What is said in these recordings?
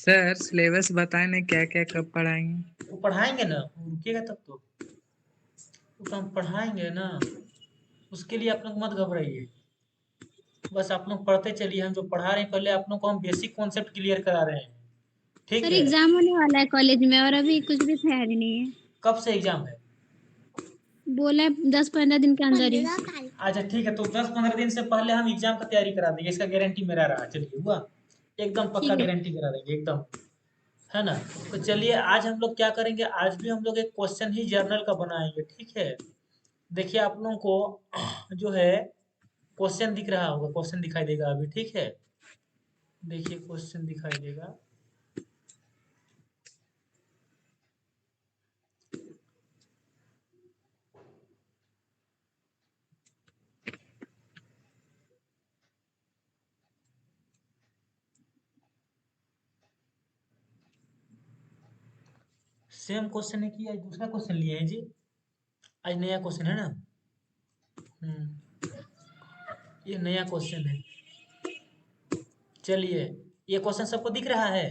Sir syllabus बताए नहीं क्या क्या कब पढ़ाएंगे। वो पढ़ाएंगे ना, रुकिएगा तब तो। वो तो हम पढ़ाएंगे ना, उसके लिए आप लोग मत घबराइए। बस आप लोग पढ़ते चलिए, हम जो पढ़ा रहे हैं पहले आप लोग को हम बेसिक कॉन्सेप्ट क्लियर करा रहे हैं। ठीक सर है। एग्जाम होने वाला है कॉलेज में और अभी कुछ भी तैयारी नहीं है। कब से एग्जाम है? बोला है 10-15 दिन के अंदर ही। अच्छा ठीक है, तो 10-15 दिन से पहले हम एग्जाम का तैयारी करा देंगे, इसका गारंटी मेरा रहा। चलिए हुआ, एकदम पक्का ठीक है। गारंटी करा देंगे एकदम, है ना। तो चलिए आज हम लोग क्या करेंगे, आज भी हम लोग एक क्वेश्चन ही जर्नल का बनाएंगे, ठीक है। देखिए आप लोगों को जो है क्वेश्चन दिख रहा होगा, क्वेश्चन दिखाई देगा अभी, ठीक है। देखिए क्वेश्चन दिखाई देगा। सेम क्वेश्चन है कि आज दूसरा क्वेश्चन लिए हैं जी? आज नया क्वेश्चन है ना। ये नया क्वेश्चन है। चलिए, ये क्वेश्चन सबको दिख रहा है।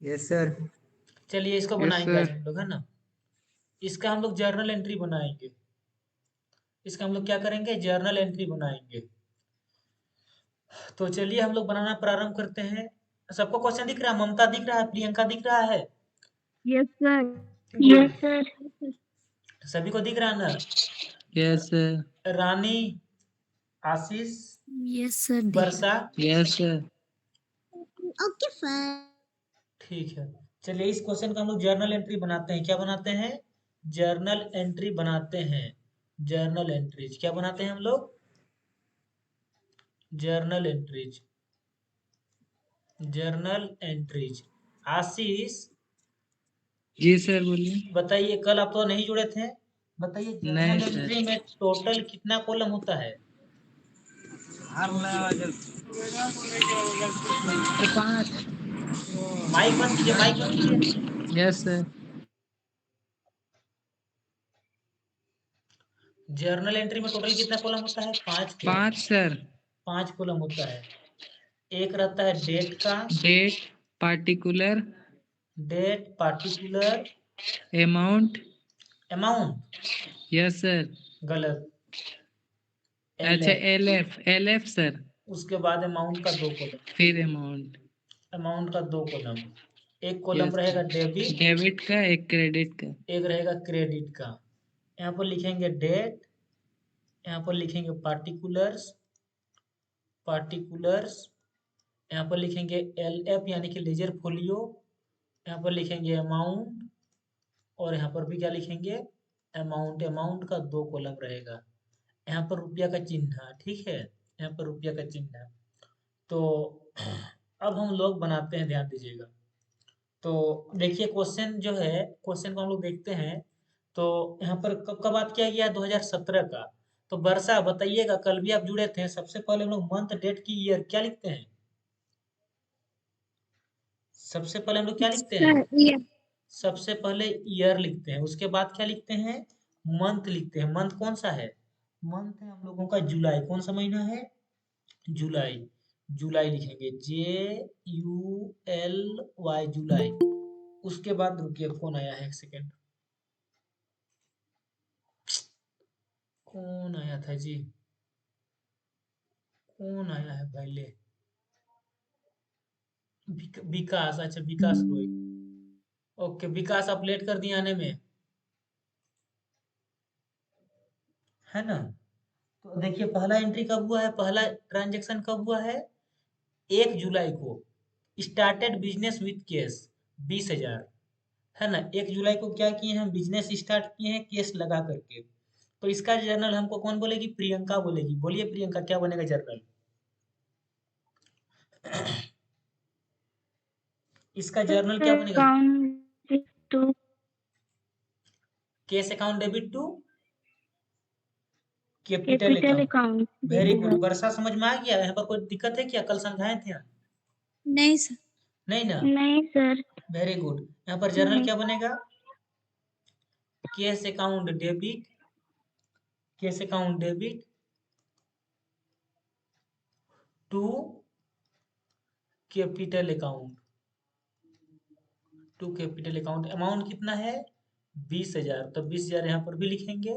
Yes sir. चलिए इसको यस बनाएंगे आज सर। हम लोग, है ना। इसका हम लोग जर्नल एंट्री बनाएंगे। इसका हम लोग क्या करेंगे, जर्नल एंट्री बनाएंगे। तो चलिए हम लोग बनाना प्रारंभ करते हैं। सबको क्वेश्चन दिख रहा है? ममता दिख रहा है? प्रियंका दिख रहा है? Yes sir. Yes sir. सभी को दिख रहा है ना? Yes sir. Rani, Ashish, yes sir. Varsha. Yes sir. Okay sir. ठीक है। चलिए इस क्वेश्चन का हम लोग जर्नल एंट्री बनाते हैं। क्या बनाते हैं? जर्नल एंट्री बनाते हैं। जर्नल एंट्रीज क्या बनाते हैं हम लोग? Journal entries. Journal entries. Ashish ji sir बोलिए। बताइए, कल आप तो नहीं जुड़े थे, बताइए नहीं जर्नल सर। एंट्री में टोटल कितना कॉलम होता है? पाँच। माइक बंद कीजिए, माइक बंद कीजिए। Yes sir. जर्नल एंट्री में टोटल कितना कॉलम होता है? 5 कॉलम। 5 सर। 5 कॉलम होता है। एक रहता है डेट का। Date, particular, date, particular, amount. Amount. Yes sir. गलत। अच्छा एलएफ। L F sir. उसके बाद अमाउंट का 2 कॉलम। फिर अमाउंट। अमाउंट का 2 कॉलम। एक कॉलम यस रहेगा सर। डेबिट, डेबिट का एक क्रेडिट का। एक रहेगा क्रेडिट का। यहाँ पर लिखेंगे डेट, यहाँ पर लिखेंगे पार्टिकुलर्स, पार्टिकुलर्स। यहाँ पर लिखेंगे एल एफ यानी कि लेजर फोलियो। यहाँ पर लिखेंगे अमाउंट, और यहाँ पर भी क्या लिखेंगे? अमाउंट। अमाउंट का 2 कॉलम रहेगा। यहाँ पर रुपया का चिन्ह, ठीक है, यहाँ पर रुपया का चिन्ह। तो अब हम लोग बनाते हैं, ध्यान दीजिएगा। तो देखिए क्वेश्चन जो है, क्वेश्चन को हम लोग देखते हैं। तो यहाँ पर कब का बात किया गया? 2017 का। तो वर्षा बताइएगा, कल भी आप जुड़े थे। सबसे पहले हम लोग मंथ, डेट की, ईयर क्या लिखते हैं? सबसे पहले हम लोग क्या लिखते हैं? सर ये सबसे पहले ईयर लिखते हैं, उसके बाद क्या लिखते हैं? मंथ लिखते हैं। मंथ कौन सा है? मंथ है हम लोगों का जुलाई। कौन सा महीना है? जुलाई। जुलाई लिखेंगे, JULY, जुलाई। उसके बाद रुकिए, फोन आया है, एक सेकेंड। कौन आया था जी? कौन आया है पहले? विकास। अच्छा विकास रोय। ओके विकास, आप लेट कर दिए आने में, है ना। तो देखिए पहला एंट्री कब हुआ है, पहला ट्रांजैक्शन कब हुआ है? 1 जुलाई को। स्टार्टेड बिजनेस विथ कैश 20,000, है ना। 1 जुलाई को क्या किए हैं? बिजनेस स्टार्ट किए हैं कैश लगा करके। तो इसका जर्नल हमको कौन बोलेगी? प्रियंका बोलेगी। बोलिए प्रियंका, क्या बनेगा जर्नल? इसका जर्नल क्या बनेगा? Account to cash account debit to capital capital account. Account very देगा। गुड। वर्षा समझ में आ गया? यहाँ पर कोई दिक्कत है क्या? कल समझाए थे यहाँ? नहीं सर। नहीं ना? नहीं सर। Very good. यहाँ पर जर्नल क्या बनेगा? Cash account debit, cash account debit to capital account. To capital account. Amount कितना है 20,000, तो 20,000 यहाँ पर भी लिखेंगे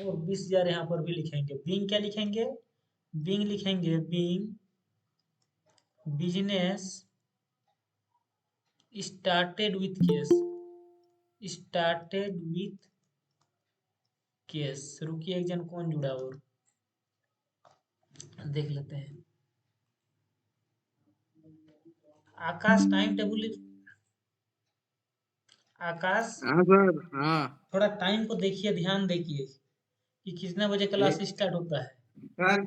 और 20,000 यहाँ पर भी लिखेंगे। बीइंग क्या लिखेंगे, बीइंग लिखेंगे being business started with case, started with case. रुकिए एक जन कौन जुड़ा और देख लेते हैं। आकाश टाइम टेबल, आकाश हाँ सर। हाँ थोड़ा टाइम को देखिए, ध्यान देखिए कि कितने बजे क्लास स्टार्ट होता है। सर,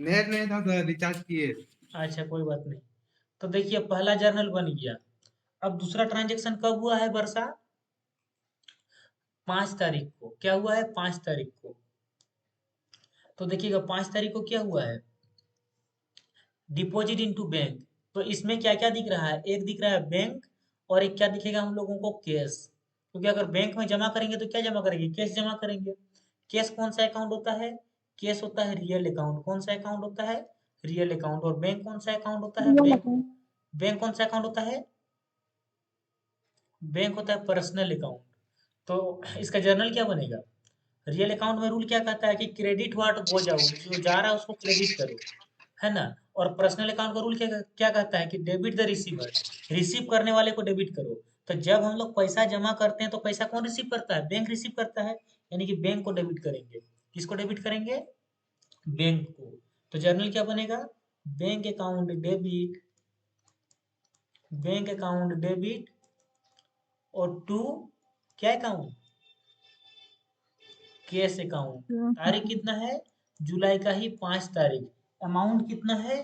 नेट नहीं था सर, रिचार्ज किए। अच्छा कोई बात नहीं। तो देखिए पहला जर्नल बन गया। अब दूसरा ट्रांजेक्शन कब हुआ है वर्षा, 5 तारीख को। क्या हुआ है 5 तारीख को। तो देखिएगा 5 तारीख को क्या हुआ है, डिपॉजिट इनटू बैंक। तो इसमें क्या क्या दिख रहा है, एक दिख रहा है बैंक और एक क्या दिखेगा हम लोगों को, कैश। क्योंकि अगर बैंक में जमा करेंगे तो क्या जमा करेंगे, कैश जमा करेंगे। कैश कौन सा अकाउंट होता है, कैश होता है रियल अकाउंट। कौन सा अकाउंट होता है, रियल अकाउंट। और बैंक कौन सा अकाउंट होता है, बैंक, बैंक कौन सा अकाउंट होता है, बैंक होता है पर्सनल अकाउंट। तो इसका जर्नल क्या बनेगा, रियल अकाउंट में रूल क्या कहता है कि क्रेडिट व्हाट गोज आउट, जो जा रहा है उसको क्रेडिट करो, है ना। और पर्सनल अकाउंट का रूल क्या क्या कहता है कि डेबिट द रिसीवर, रिसीव करने वाले को डेबिट करो। तो जब हम लोग पैसा जमा करते हैं तो पैसा कौन रिसीव करता है, बैंक रिसीव करता है, यानी कि बैंक को डेबिट करेंगे। किसको डेबिट करेंगे, बैंक को। तो जर्नल क्या बनेगा, bank account debit, bank account debit और टू क्या अकाउंट, कैश अकाउंट। तारीख कितना है, जुलाई का ही 5 तारीख। अमाउंट कितना है,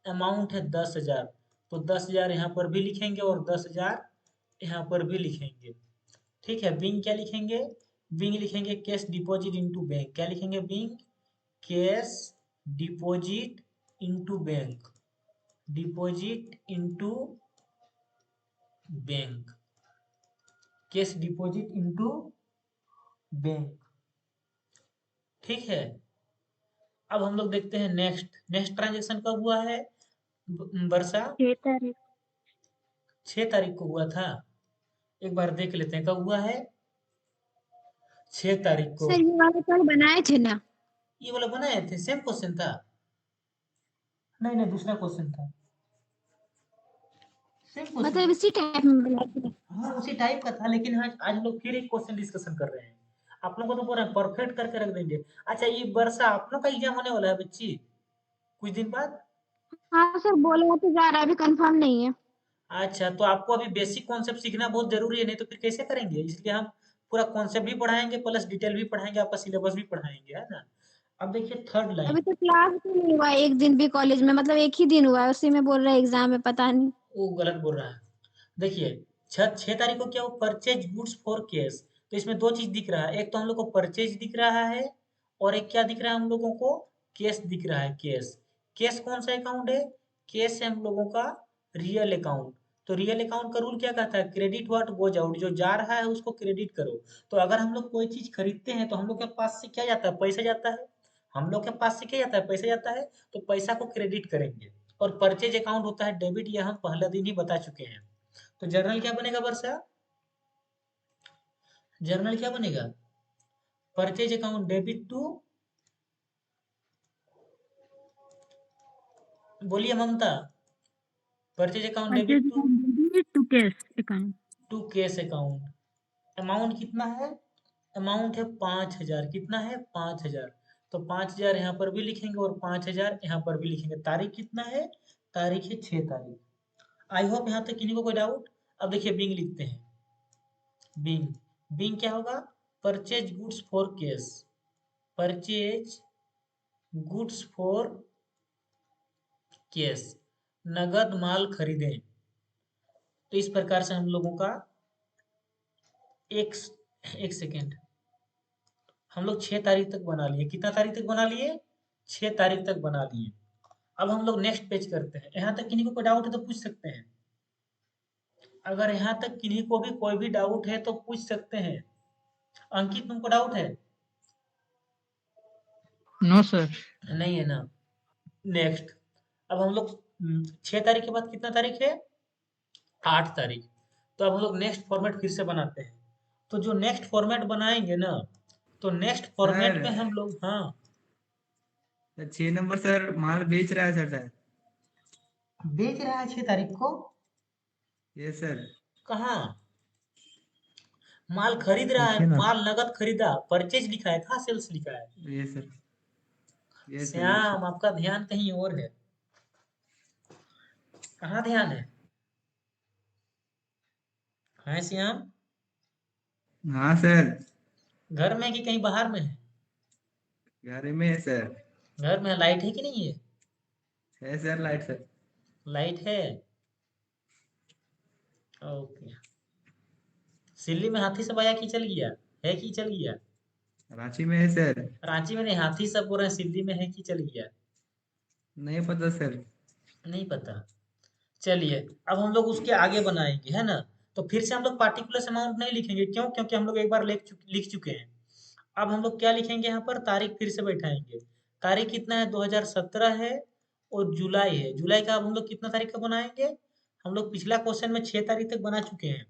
अमाउंट है 10,000। तो 10,000 यहाँ पर भी लिखेंगे और 10,000 यहाँ पर भी लिखेंगे। ठीक है, बिंग क्या लिखेंगे, बिंग लिखेंगे कैश डिपॉजिट इनटू बैंक। क्या लिखेंगे, being cash deposit into bank, deposit into bank, cash deposit into bank. ठीक है, अब हम लोग देखते हैं नेक्स्ट, नेक्स्ट ट्रांजेक्शन कब हुआ है वर्षा, 6 तारीख। 6 तारीख को हुआ था। एक बार देख लेते हैं कब हुआ है, 6 तारीख को। सर ये वाले कल बनाए थे ना। ये वाला बनाए थे, सेम क्वेश्चन था, नहीं नहीं दूसरा क्वेश्चन था, सेम क्वेश्चन। मतलब इसी टाइप में बनाए थे। हाँ उसी टाइप का था, लेकिन आज आज हम लोग फिर एक क्वेश्चन डिस्कशन कर रहे हैं। आप लोगों को तो पूरा परफेक्ट करके रख देंगे। अच्छा ये वर्षा आप लोग का एग्जाम होने वाला है बच्ची कुछ दिन बाद। हाँ सर बोला तो जा रहा है, अभी कंफर्म नहीं है। अच्छा तो आपको अभी बेसिक कॉन्सेप्ट सीखना बहुत जरूरी है, नहीं तो फिर कैसे करेंगे। इसलिए हम पूरा कॉन्सेप्ट भी पढ़ाएंगे प्लस डिटेल भी पढ़ाएंगे, आपका सिलेबस भी पढ़ाएंगे, है ना। अब देखिए थर्ड लाइन, अभी तो क्लास भी नहीं हुआ है, एक दिन भी कॉलेज में, मतलब एक ही दिन हुआ है, उसी में बोल रहे एग्जाम है, पता नहीं। वो गलत बोल रहा है। देखिए 6 तारीख को क्या हो, परचेज गुड्स फॉर कैश। तो इसमें दो चीज दिख रहा है, एक तो हम लोग को परचेज दिख रहा है और एक क्या दिख रहा है हम लोगों को, कैश दिख रहा है। कैश, कैश कौन सा अकाउंट है, कैश है हम लोगों का रियल अकाउंट। तो रियल अकाउंट का रूल क्या कहता है, क्रेडिट व्हाट गोज आउट, जो जा रहा है उसको क्रेडिट करो। तो अगर हम लोग कोई चीज खरीदते हैं तो हम लोग के पास से क्या जाता है, पैसा जाता है। हम लोग के पास से क्या जाता है, पैसा जाता है। तो पैसा को क्रेडिट करेंगे। और परचेज अकाउंट होता है डेबिट, ये हम पहले दिन ही बता चुके हैं। तो जर्नल क्या बनेगा वर्षा, जर्नल क्या बनेगा, परचेज अकाउंट डेबिट टू, बोलिए Mamta, purchase account debit to cash account. To cash account. Amount कितना है, अमाउंट है 5,000। कितना है 5,000। तो 5,000 यहाँ पर भी लिखेंगे और 5,000 यहाँ पर भी लिखेंगे। तारीख कितना है, तारीख है 6 तारीख। आई होप यहाँ तक किन्हीं को कोई डाउट। अब देखिए बिंग लिखते हैं, बिंग, बिंग क्या होगा, purchase goods for cash, purchase goods for cash, नगद माल खरीदें। तो इस प्रकार से हम लोगों का एक एक सेकेंड, हम लोग 6 तारीख तक बना लिए। कितना तारीख तक बना लिए, 6 तारीख तक बना लिए। अब हम लोग नेक्स्ट पेज करते हैं। यहाँ तक किन्हीं को कोई डाउट है तो पूछ सकते हैं। अगर यहाँ तक किन्हीं को भी कोई भी डाउट है तो पूछ सकते हैं। अंकित तुमको डाउट है, नो सर। नहीं है ना। नेक्स्ट, अब हम लोग 6 तारीख के बाद कितना तारीख है, 8 तारीख। तो अब हम लोग नेक्स्ट फॉर्मेट फिर से बनाते हैं। तो जो नेक्स्ट फॉर्मेट बनाएंगे ना, तो नेक्स्ट फॉर्मेट सर में हम लोग, हाँ 6 नंबर सर माल बेच रहा है सर शायद। बेच रहा है 6 तारीख को। ये सर कहाँ? माल खरीद रहा है, देखिए ना। माल नगद खरीदा, परचेज लिखा है, कहाँ सेल्स लिखा है? ये सर ये सर श्याम, आपका ध्यान कहीं और है। कहाँ ध्यान है श्याम? हाँ सर घर में कि कहीं बाहर में है? घर में है सर। घर में लाइट है कि नहीं है? है सर लाइट सर। लाइट है। ओके। सिल्ली में हाथी सब आया कि चल गया? है कि चल गया? रांची में है सर। रांची में नहीं, हाथी सब बोल रहे हैं सिल्ली में है कि चल गया? नहीं पता सर। नहीं पता। चलिए, अब हम लोग उसके आगे बनाएंगे, है ना? तो फिर से हम लोग पार्टिकुलर अमाउंट नहीं लिखेंगे, क्यों? क्योंकि हम लोग एक बार लिख चुके हैं। अब हम लोग क्या लिखेंगे यहाँ पर? तारीख फिर से बैठाएंगे। तारीख कितना है? 2017 है और जुलाई है। जुलाई का अब हम लोग कितना तारीख का बनाएंगे? हम लोग पिछला क्वेश्चन में 6 तारीख तक बना चुके हैं।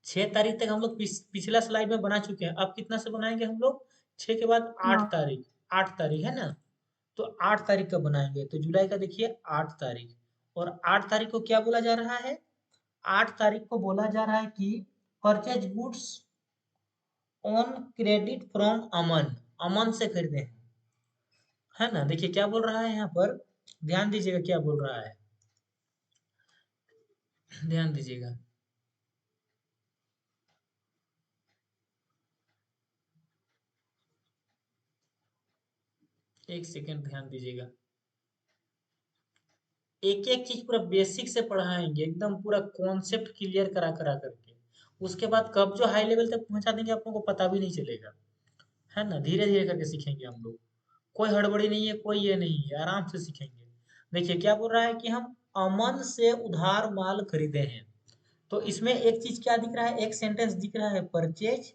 6 तारीख तक हम लोग पिछला स्लाइड में बना चुके हैं। अब कितना से बनाएंगे हम लोग? 6 के बाद 8 तारीख। 8 तारीख है ना? तो 8 तारीख का बनाएंगे। तो जुलाई का देखिए 8 तारीख। और 8 तारीख को क्या बोला जा रहा है? 8 तारीख को बोला जा रहा है कि purchase goods on credit from Aman. Aman से खरीदे हैं, है ना? देखिए क्या बोल रहा है यहाँ पर, ध्यान दीजिएगा क्या बोल रहा है, ध्यान दीजिएगा। एक सेकंड ध्यान दीजिएगा। एक एक चीज पूरा बेसिक से पढ़ाएंगे, एकदम पूरा कॉन्सेप्ट क्लियर करा करा करके। उसके बाद कब जो हाई लेवल तक पहुंचा देंगे आप लोगों को पता भी नहीं चलेगा, है ना? धीरे धीरे करके सीखेंगे हम लोग। कोई हड़बड़ी नहीं है, कोई ये नहीं है, आराम से सीखेंगे। देखिए क्या बोल रहा है कि हम अमन से उधार माल खरीदे हैं। तो इसमें एक चीज क्या दिख रहा है? एक सेंटेंस दिख रहा है परचेज,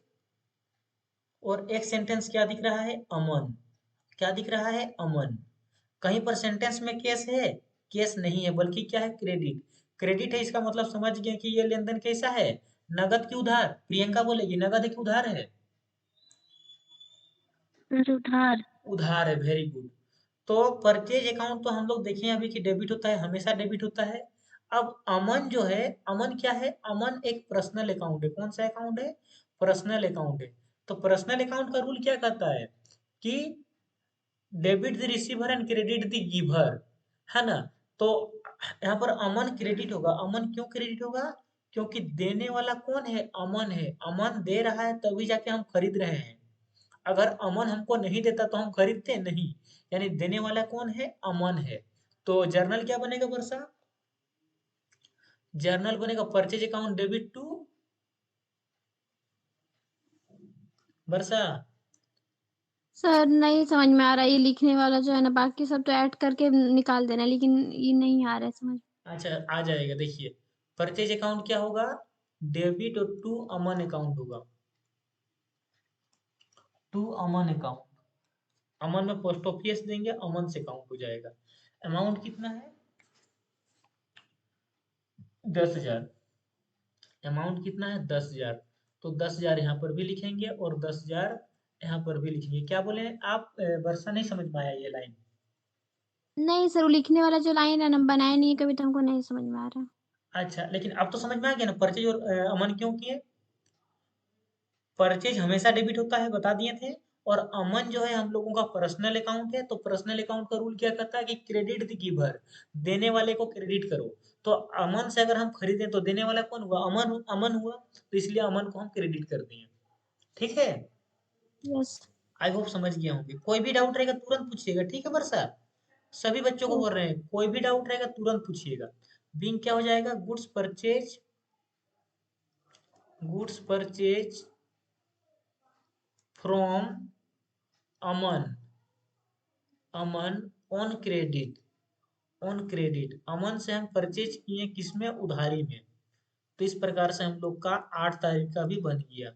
और एक सेंटेंस क्या दिख रहा है? अमन। क्या दिख रहा है? अमन। कहीं पर सेंटेंस में केस है? केस नहीं है, बल्कि क्या है? क्रेडिट। क्रेडिट है, इसका मतलब समझ गए कि ये लेन देन कैसा है? नगद की उधार। प्रियंका बोलेगी नगद है कि उधार है? उधार। उधार है, वेरी गुड। तो परचेज अकाउंट तो हम लोग देखें अभी कि डेबिट होता है, हमेशा डेबिट होता है। अब अमन जो है, अमन क्या है? अमन एक पर्सनल अकाउंट है। कौन सा अकाउंट है? पर्सनल अकाउंट है। तो पर्सनल अकाउंट का रूल क्या कहता है कि debit the receiver and credit the giver, है ना? तो यहाँ पर अमन क्रेडिट होगा। अमन क्यों क्रेडिट होगा? क्योंकि देने वाला कौन है? अमन है। अमन दे रहा है तभी जाके हम खरीद रहे हैं। अगर अमन हमको नहीं देता तो हम खरीदते नहीं। यानी देने वाला कौन है? अमन है। तो जर्नल क्या बनेगा वर्षा? जर्नल बनेगा purchase account debit to Varsha. Sir नहीं समझ में आ रहा, ये लिखने वाला जो है ना, बाकी सब तो ऐड करके निकाल देना, लेकिन ये नहीं आ रहा है समझ। अच्छा आ जाएगा। देखिए परचेज अकाउंट क्या होगा? डेबिट और टू अमन अकाउंट होगा। To Aman account. अमन में पोस्ट ऑफिस देंगे, अमन से काउंट हो जाएगा। अमाउंट कितना है? 10,000। अमाउंट कितना है? 10,000। तो 10,000 यहाँ पर भी लिखेंगे और 10,000 यहाँ पर भी लिखेंगे। क्या बोले आप? वर्षा नहीं समझ में आया ये लाइन? नहीं सर, वो लिखने वाला जो लाइन है ना, बनाया नहीं है कभी, तो हमको नहीं समझ में आ रहा। अच्छा, लेकिन अब तो समझ में आ गया ना परचेज और अमन क्यों किए? परचेज हमेशा डेबिट होता है, बता दिए थे। और अमन जो है हम लोगों का पर्सनल अकाउंट है। तो पर्सनल अकाउंट का रूल क्या कहता है कि क्रेडिट द गिवर, देने वाले को क्रेडिट करो। तो अमन से अगर हम खरीदें तो देने वाला कौन हुआ? अमन। अमन हुआ, तो इसलिए अमन को हम क्रेडिट कर दिए। ठीक है? यस। आई होप समझ गया होंगे। कोई भी डाउट रहेगा तुरंत पूछिएगा, ठीक है वर्षा? सभी बच्चों को बोल रहे हैं, कोई भी डाउट रहेगा तुरंत पूछिएगा। बिंग क्या हो जाएगा? Goods purchase, goods purchase from Aman, Aman on credit. On credit Aman से हम परचेज किए किसमें? उधारी में। तो इस प्रकार से हम लोग का 8 तारीख का भी बन गया।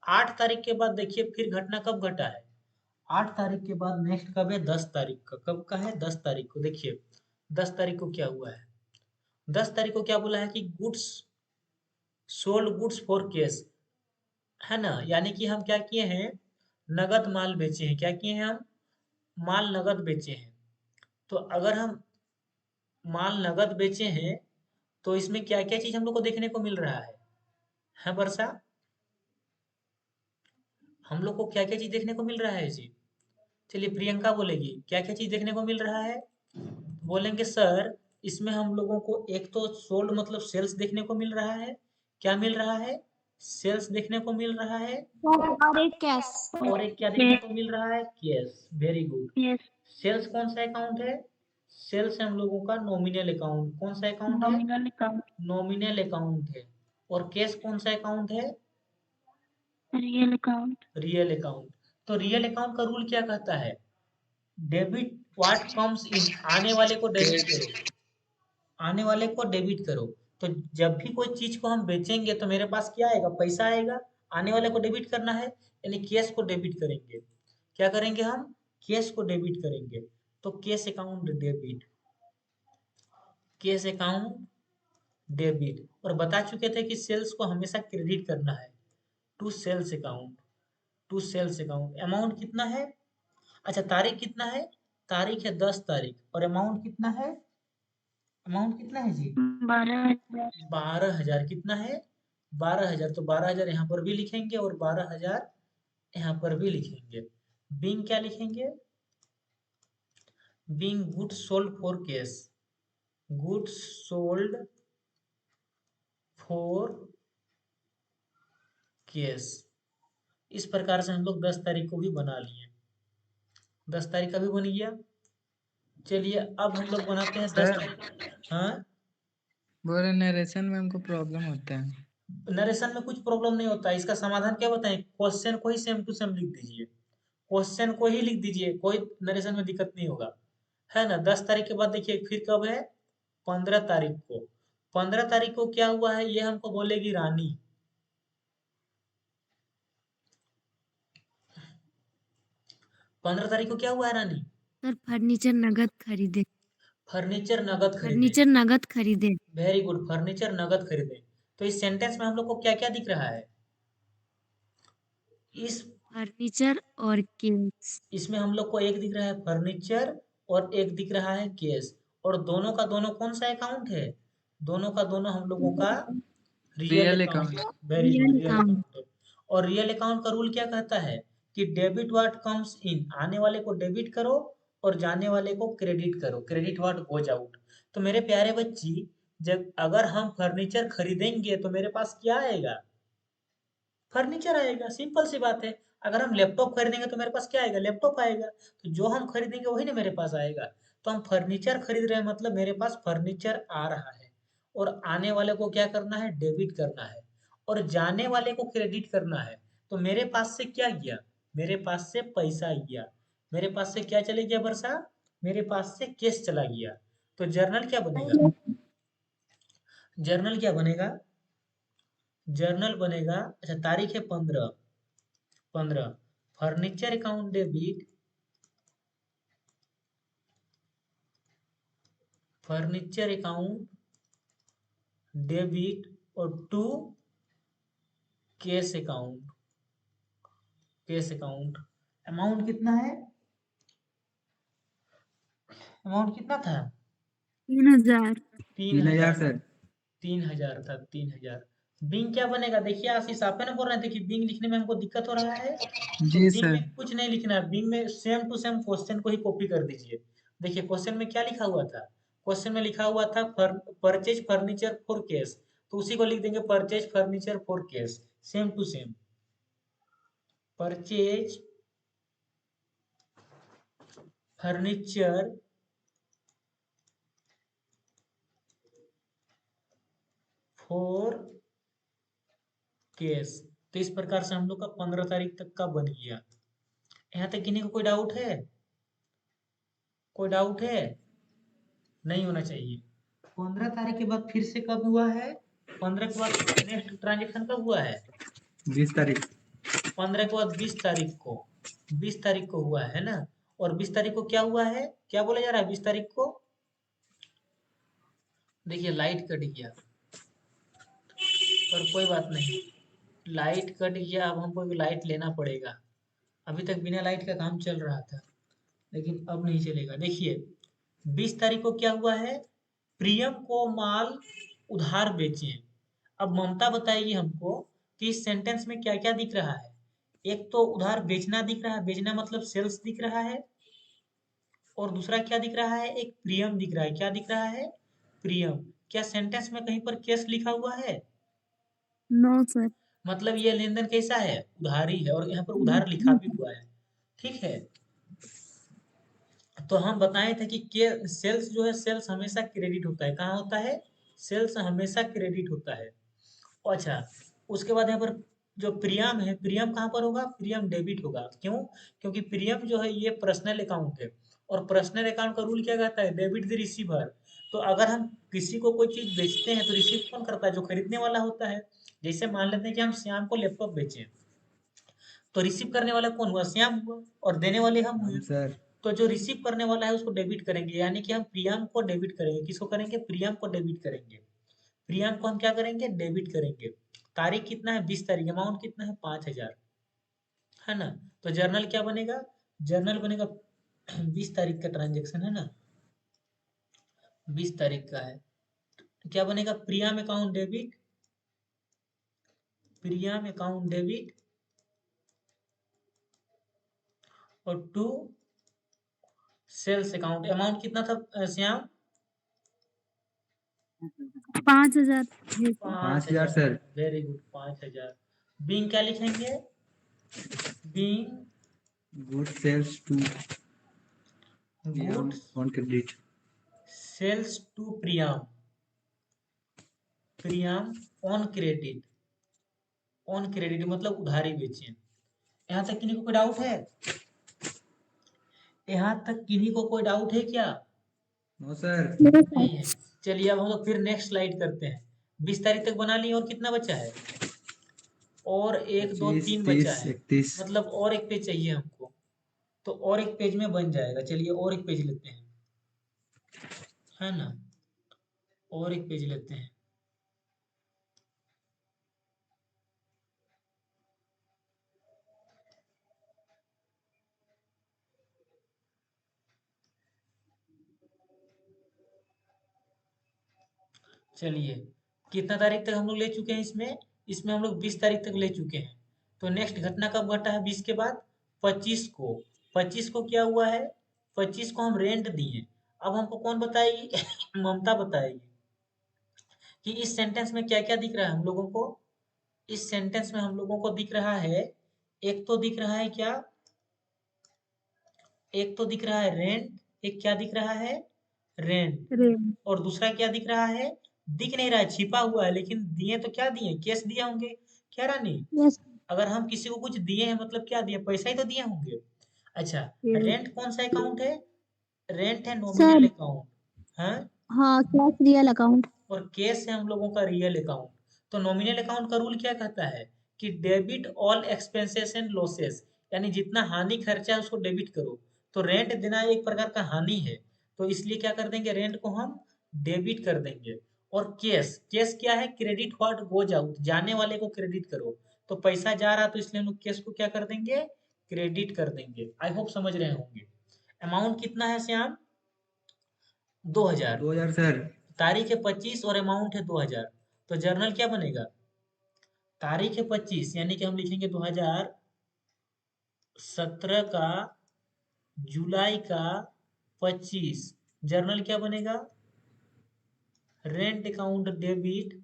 8 तारीख के बाद देखिए फिर घटना कब घटा है? 8 तारीख के बाद नेक्स्ट कब है? 10 तारीख का। कब का है? 10 तारीख को। देखिए 10 तारीख को क्या हुआ है? 10 तारीख को क्या बोला है कि goods sold goods for cash, है ना, यानी कि हम क्या किए हैं, नगद माल बेचे हैं। क्या किए हैं हम, माल नगद बेचे हैं। तो अगर हम माल नगद बेचे हैं तो इसमें क्या क्या चीज हम लोग को देखने को मिल रहा है वर्षा, हम लोग को क्या क्या चीज देखने को मिल रहा है जी। चलिए प्रियंका बोलेगी क्या क्या चीज देखने को मिल रहा है। बोलेंगे सर इसमें हम लोगों को एक तो सोल्ड मतलब सेल्स देखने को मिल रहा है। क्या मिल रहा है, सेल्स देखने को मिल रहा है। और एक कैश। और एक क्या देखने को मिल रहा है, cash. Very good. Yes. Sales कौन सा अकाउंट है, सेल्स हम लोगों का नॉमिनल अकाउंट। कौन सा अकाउंट है, नॉमिनल अकाउंट। नॉमिनल अकाउंट है। और कैश कौन सा अकाउंट है, रियल अकाउंट। Real account. तो रियल अकाउंट का रूल क्या कहता है, डेबिट व्हाट कम्स इन, आने वाले को डेबिट करो, आने वाले को डेबिट करो। तो जब भी कोई चीज को हम बेचेंगे तो मेरे पास क्या आएगा, पैसा आएगा। आने वाले को डेबिट करना है यानी कैश को डेबिट करेंगे। क्या करेंगे हम, कैश को डेबिट करेंगे। तो cash account debit, cash account debit. और बता चुके थे कि सेल्स को हमेशा क्रेडिट करना है, to sales account, to sales account. Amount कितना है, अच्छा तारीख कितना है, तारीख है 10 तारीख। और अमाउंट कितना है, अमाउंट कितना है जी, 12,000। 12,000 कितना है, 12,000। तो 12,000 यहाँ पर भी लिखेंगे और 12,000 यहाँ पर भी लिखेंगे। बिंग क्या लिखेंगे, Bing goods sold for cash, goods sold for cash. इस प्रकार से हम लोग 10 तारीख को भी बना लिए, 10 तारीख का भी बन गया। चलिए अब हम लोग बनाते हैं 10 सर तारीख। हाँ, बोले नरेशन में हमको प्रॉब्लम होता है। नरेशन में कुछ प्रॉब्लम नहीं होता है। इसका समाधान क्या बताएं, क्वेश्चन को ही सेम टू सेम लिख दीजिए, क्वेश्चन को ही लिख दीजिए, कोई नरेशन में दिक्कत नहीं होगा, है ना। 10 तारीख के बाद देखिए फिर कब है, 15 तारीख को। 15 तारीख को क्या हुआ है, ये हमको बोलेगी रानी। 15 तारीख को क्या हुआ है रानी, सर फर्नीचर नगद खरीदे। फर्नीचर नगद खरीदे। फर्नीचर नगद खरीदे। वेरी गुड, फर्नीचर नगद खरीदे। तो इस सेंटेंस में हम लोग को क्या क्या दिख रहा है, इस फर्नीचर और केक्स। इसमें हम लोग को एक दिख रहा है फर्नीचर और एक दिख रहा है केस। और दोनों का दोनों कौन सा अकाउंट है, दोनों का दोनों हम लोगों का real real account. Account. Very good, real real account. Account है। और रियल अकाउंट का रूल क्या कहता है कि डेबिट व्हाट कम्स इन, आने वाले को डेबिट करो और जाने वाले को क्रेडिट करो, क्रेडिट व्हाट गोज आउट। तो मेरे प्यारे बच्ची, जब अगर हम फर्नीचर खरीदेंगे तो मेरे पास क्या आएगा, फर्नीचर आएगा, सिंपल सी बात है। अगर हम लैपटॉप खरीदेंगे तो मेरे पास क्या आएगा, लैपटॉप आएगा। तो जो हम खरीदेंगे वही ना मेरे पास आएगा। तो हम फर्नीचर खरीद रहे हैं मतलब मेरे पास फर्नीचर आ रहा है। और आने वाले को क्या करना है, डेबिट करना है। और जाने वाले को क्रेडिट करना है। तो मेरे पास से क्या गया, मेरे पास से पैसा गया। मेरे पास से क्या चले गया वर्षा, मेरे पास से कैश चला गया। तो जर्नल क्या बनेगा, जर्नल क्या बनेगा, जर्नल बनेगा, अच्छा तारीख है 15, 15 furniture account debit, furniture account debit और to cash account, cash account. Amount कितना है, अमाउंट कितना था, 3,000। 3,000 3,000, सर। 3,000 था, 3,000। बिंग क्या बनेगा, देखिए आशीष आप है ना बोल रहे थे कि बिंग लिखने में हमको दिक्कत हो रहा है। तो जी बिंग सर। में कुछ नहीं लिखना है, बिंग में सेम टू सेम क्वेश्चन को ही कॉपी कर दीजिए। देखिए क्वेश्चन में क्या लिखा हुआ था, क्वेश्चन में लिखा हुआ था परचेज फर्नीचर फॉर कैश। तो उसी को लिख देंगे purchase furniture for cash, same to same. Purchase furniture for cash. तो इस प्रकार से हम लोग का 15 तारीख तक का बन गया। यहाँ तक किन्हीं को कोई डाउट है, कोई डाउट है, नहीं होना चाहिए। 15 तारीख के बाद फिर से कब हुआ है, 15 के बाद नेक्स्ट ट्रांजेक्शन कब हुआ है, 20 तारीख। 15 के बाद 20 तारीख को, 20 तारीख को हुआ है ना। और 20 तारीख को क्या हुआ है, क्या बोला जा रहा है 20 तारीख को, देखिए लाइट कट गया। पर कोई बात नहीं, लाइट कट गया, अब हमको एक लाइट लेना पड़ेगा। अभी तक बिना लाइट का काम चल रहा था, लेकिन अब नहीं चलेगा। देखिए 20 तारीख को क्या हुआ है, प्रियम को माल उधार बेचे। अब ममता बताएगी हमको कि इस सेंटेंस में क्या क्या दिख रहा है। एक तो उधार बेचना दिख रहा है, बेचना मतलब सेल्स दिख रहा है, और दूसरा क्या दिख रहा है, एक प्रियम दिख रहा है। क्या दिख रहा है, प्रियम। क्या सेंटेंस में कहीं पर केस लिखा हुआ है? No sir. मतलब ये लेन देन कैसा है, उधारी है, और यहाँ पर उधार लिखा भी हुआ है। ठीक है, तो हम बताए थे कि सेल्स जो है, सेल्स हमेशा क्रेडिट होता है। कहाँ होता है, सेल्स हमेशा क्रेडिट होता है। अच्छा, उसके बाद यहाँ पर जो प्रियम है, प्रियम कहाँ पर होगा, प्रियम डेबिट होगा। क्यों? क्योंकि प्रियम जो है ये पर्सनल अकाउंट है, और पर्सनल अकाउंट का रूल क्या कहता है, डेबिट द रिसीवर। तो अगर हम किसी को कोई चीज बेचते हैं तो रिसीव कौन करता है, जो खरीदने वाला होता है। जैसे मान लेते हैं कि हम श्याम को लैपटॉप बेचे, तो रिसीव करने वाला कौन हुआ, श्याम हुआ, और देने वाले हम हुए। हम सर। तो जो रिसीव करने वाला है उसको डेबिट करेंगे, यानी कि हम प्रियम को डेबिट करेंगे। किसको करेंगे, प्रियम को डेबिट करेंगे। प्रियम को हम क्या करेंगे, डेबिट करेंगे। तारीख कितना है, 20 तारीख, अमाउंट कितना है, 5,000, है ना। तो जर्नल क्या बनेगा, जर्नल बनेगा 20 तारीख का ट्रांजेक्शन है ना, 20 तारीख का है। तो क्या बनेगा, Priyam account debit, Priyam account debit, और टू सेल्स अकाउंट। अमाउंट कितना था Shyam, 5,000। 5,000 5,000। Sir. Very good, 5,000। Being क्या लिखेंगे, being good sales to goods on credit. Sales to Priyam, Priyam on credit, on credit मतलब उधारी बेचे। यहाँ तक किन्हीं को कोई डाउट है, यहाँ तक किन्हीं को कोई डाउट है क्या? No sir. नहीं है। चलिए अब हम लोग फिर नेक्स्ट स्लाइड करते हैं। 20 तारीख तक बना लिए, और कितना बचा है, और 1 2 25, 3 बचा 30, है, 31। मतलब और एक पेज चाहिए हमको। तो और एक पेज में बन जाएगा। चलिए और एक पेज लेते हैं, है ना, और एक पेज लेते हैं। चलिए कितना तारीख तक हम लोग ले चुके हैं इसमें, इसमें हम लोग 20 तारीख तक ले चुके हैं। तो नेक्स्ट घटना कब घटा है, 20 के बाद 25 को। 25 को क्या हुआ है, 25 को हम रेंट दिए। अब हमको कौन बताएगी ममता बताएगी कि इस सेंटेंस में क्या क्या दिख रहा है हम लोगों को। इस सेंटेंस में हम लोगों को दिख रहा है, एक तो दिख रहा है क्या, एक तो दिख रहा है रेंट, एक क्या दिख रहा है, रेंट, रेन। और दूसरा क्या दिख रहा है, दिख नहीं रहा है, छिपा हुआ है, लेकिन दिए तो क्या दिए, कैश दिए होंगे। क्या रानी, यस। अगर हम किसी को कुछ दिए हैं मतलब क्या दिए, पैसा ही तो दिए होंगे। अच्छा, रेंट कौन सा अकाउंट है, रेंट है नॉमिनल सर। अकाउंट, हाँ, हाँ, कैश रियल अकाउंट। और कैश है हम लोगों का रियल अकाउंट। तो नॉमिनल अकाउंट का रूल क्या कहता है कि debit all expenses and losses, यानी जितना हानि खर्चा है उसको डेबिट करो। तो रेंट देना एक प्रकार का हानि है, तो इसलिए क्या कर देंगे, रेंट को हम डेबिट कर देंगे। और कैश, कैश क्या है, क्रेडिट व्हाट गोज आउट, जाने वाले को क्रेडिट करो। तो पैसा जा रहा तो इसलिए हम लोग कैश को क्या कर देंगे, क्रेडिट कर देंगे। आई होप समझ रहे होंगे। अमाउंट कितना है श्याम, 2,000। 2000 सर। तारीख है 25 और अमाउंट है 2,000। तो जर्नल क्या बनेगा, तारीख है 25 यानी कि हम लिखेंगे 2017 का जुलाई का 25। जर्नल क्या बनेगा, रेंट अकाउंट डेबिट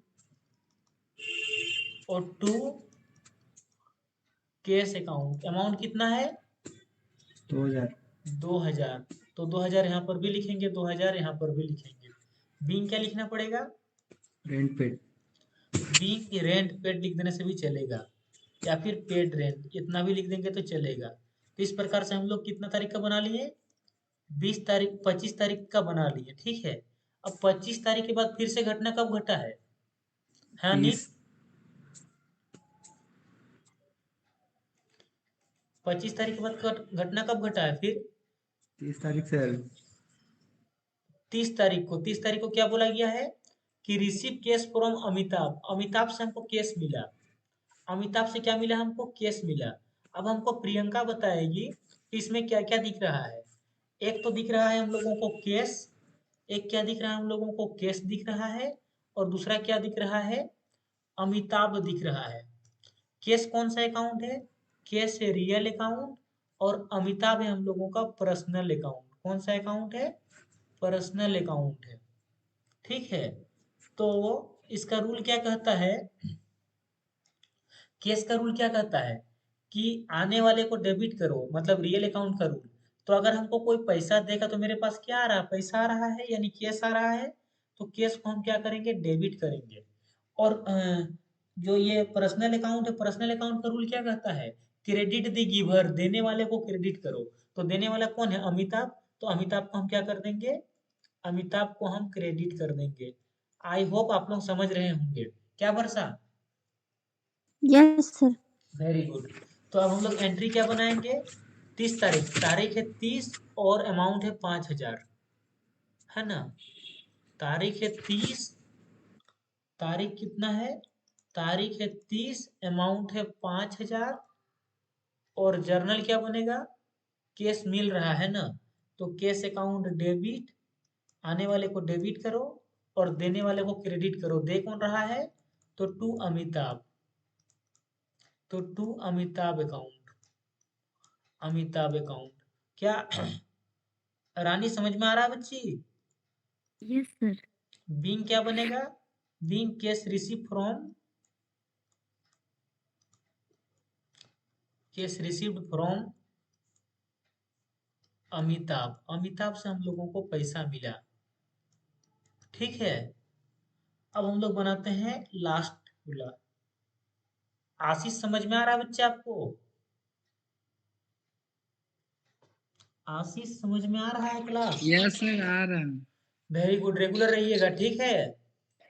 और टू कैश अकाउंट। अमाउंट कितना है, 2000। 2,000। तो 2,000 यहाँ पर भी लिखेंगे, 2,000 यहाँ पर भी लिखेंगे। बीइंग क्या लिखना पड़ेगा, rent paid. Being rent paid लिख देने से भी चलेगा, या फिर पेड रेंट, इतना भी लिख देंगे तो चलेगा। तो इस प्रकार से हम लोग कितना तारीख का बना लिए, 20 तारीख, 25 तारीख का बना लिए। ठीक है, अब 25 तारीख के बाद फिर से घटना कब घटा है, हाँ नीट, 30। 25 तारीख के बाद घटना कब घटा है फिर, 30 तारीख सर। 30 तारीख को। 30 तारीख को क्या बोला गया है, कि receive case from Amitabh, Amitabh से हमको केस मिला, अमिताभ से क्या मिला हमको, केस मिला। अब हमको प्रियंका बताएगी कि इसमें क्या क्या दिख रहा है। एक तो दिख रहा है हम लोगों को केस, एक क्या दिख रहा है हम लोगों को, केस दिख रहा है, और दूसरा क्या दिख रहा है, अमिताभ दिख रहा है। केस कौन सा अकाउंट है, केस है रियल अकाउंट, और अमिताभ है हम लोगों का पर्सनल अकाउंट। कौन सा अकाउंट है, पर्सनल अकाउंट है। ठीक है, तो इसका रूल क्या कहता है, केस का रूल क्या कहता है कि आने वाले को डेबिट करो, मतलब रियल अकाउंट का रूल। तो अगर हमको कोई पैसा देगा तो मेरे पास क्या आ रहा है, पैसा आ रहा है, यानी केस आ रहा है, तो केस को हम क्या करेंगे, डेबिट करेंगे। और जो ये पर्सनल अकाउंट है, पर्सनल अकाउंट का रूल क्या कहता है, क्रेडिट द गिवर, देने वाले को क्रेडिट करो। तो देने वाला कौन है, अमिताभ, तो अमिताभ को हम क्या कर देंगे, अमिताभ को हम क्रेडिट कर देंगे। आई होप आप लोग समझ रहे होंगे, क्या Varsha? Yes sir. Very good. तो अब हम लोग एंट्री क्या बनाएंगे, 30 तारीख, तारीख है 30 और अमाउंट है 5000, है ना। तारीख है 30, तारीख कितना है, तारीख है 30, अमाउंट है 5000, और जर्नल क्या बनेगा, केस मिल रहा है ना, तो केस अकाउंट डेबिट, आने वाले को डेबिट करो और देने वाले को क्रेडिट करो। दे कौन रहा है, तो टू अमिताभ, तो to Amitabh account, Amitabh account. क्या रानी समझ में आ रहा है बच्ची? Yes sir. बीइंग क्या बनेगा, being case receive from, case received from Amitabh, Amitabh से हम लोगों को पैसा मिला। ठीक है, अब हम लोग बनाते हैं लास्ट वाला। आशीष समझ में आ रहा है बच्चे आपको, आशीष समझ में आ रहा है क्लास? यस सर, आ रहा है। वेरी गुड, रेगुलर रहिएगा, ठीक है।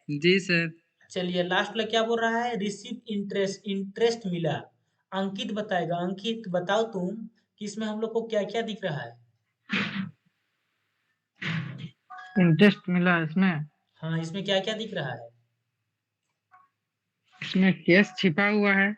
जी सर। चलिए लास्ट वाला क्या बोल रहा है, रिसीव इंटरेस्ट, इंटरेस्ट मिला। अंकित बताएगा, अंकित बताओ तुम कि इसमें हम लोग को क्या क्या दिख रहा है। इंटरेस्ट मिला इसमें, हाँ, इसमें क्या क्या दिख रहा है, इसमें केस छिपा हुआ है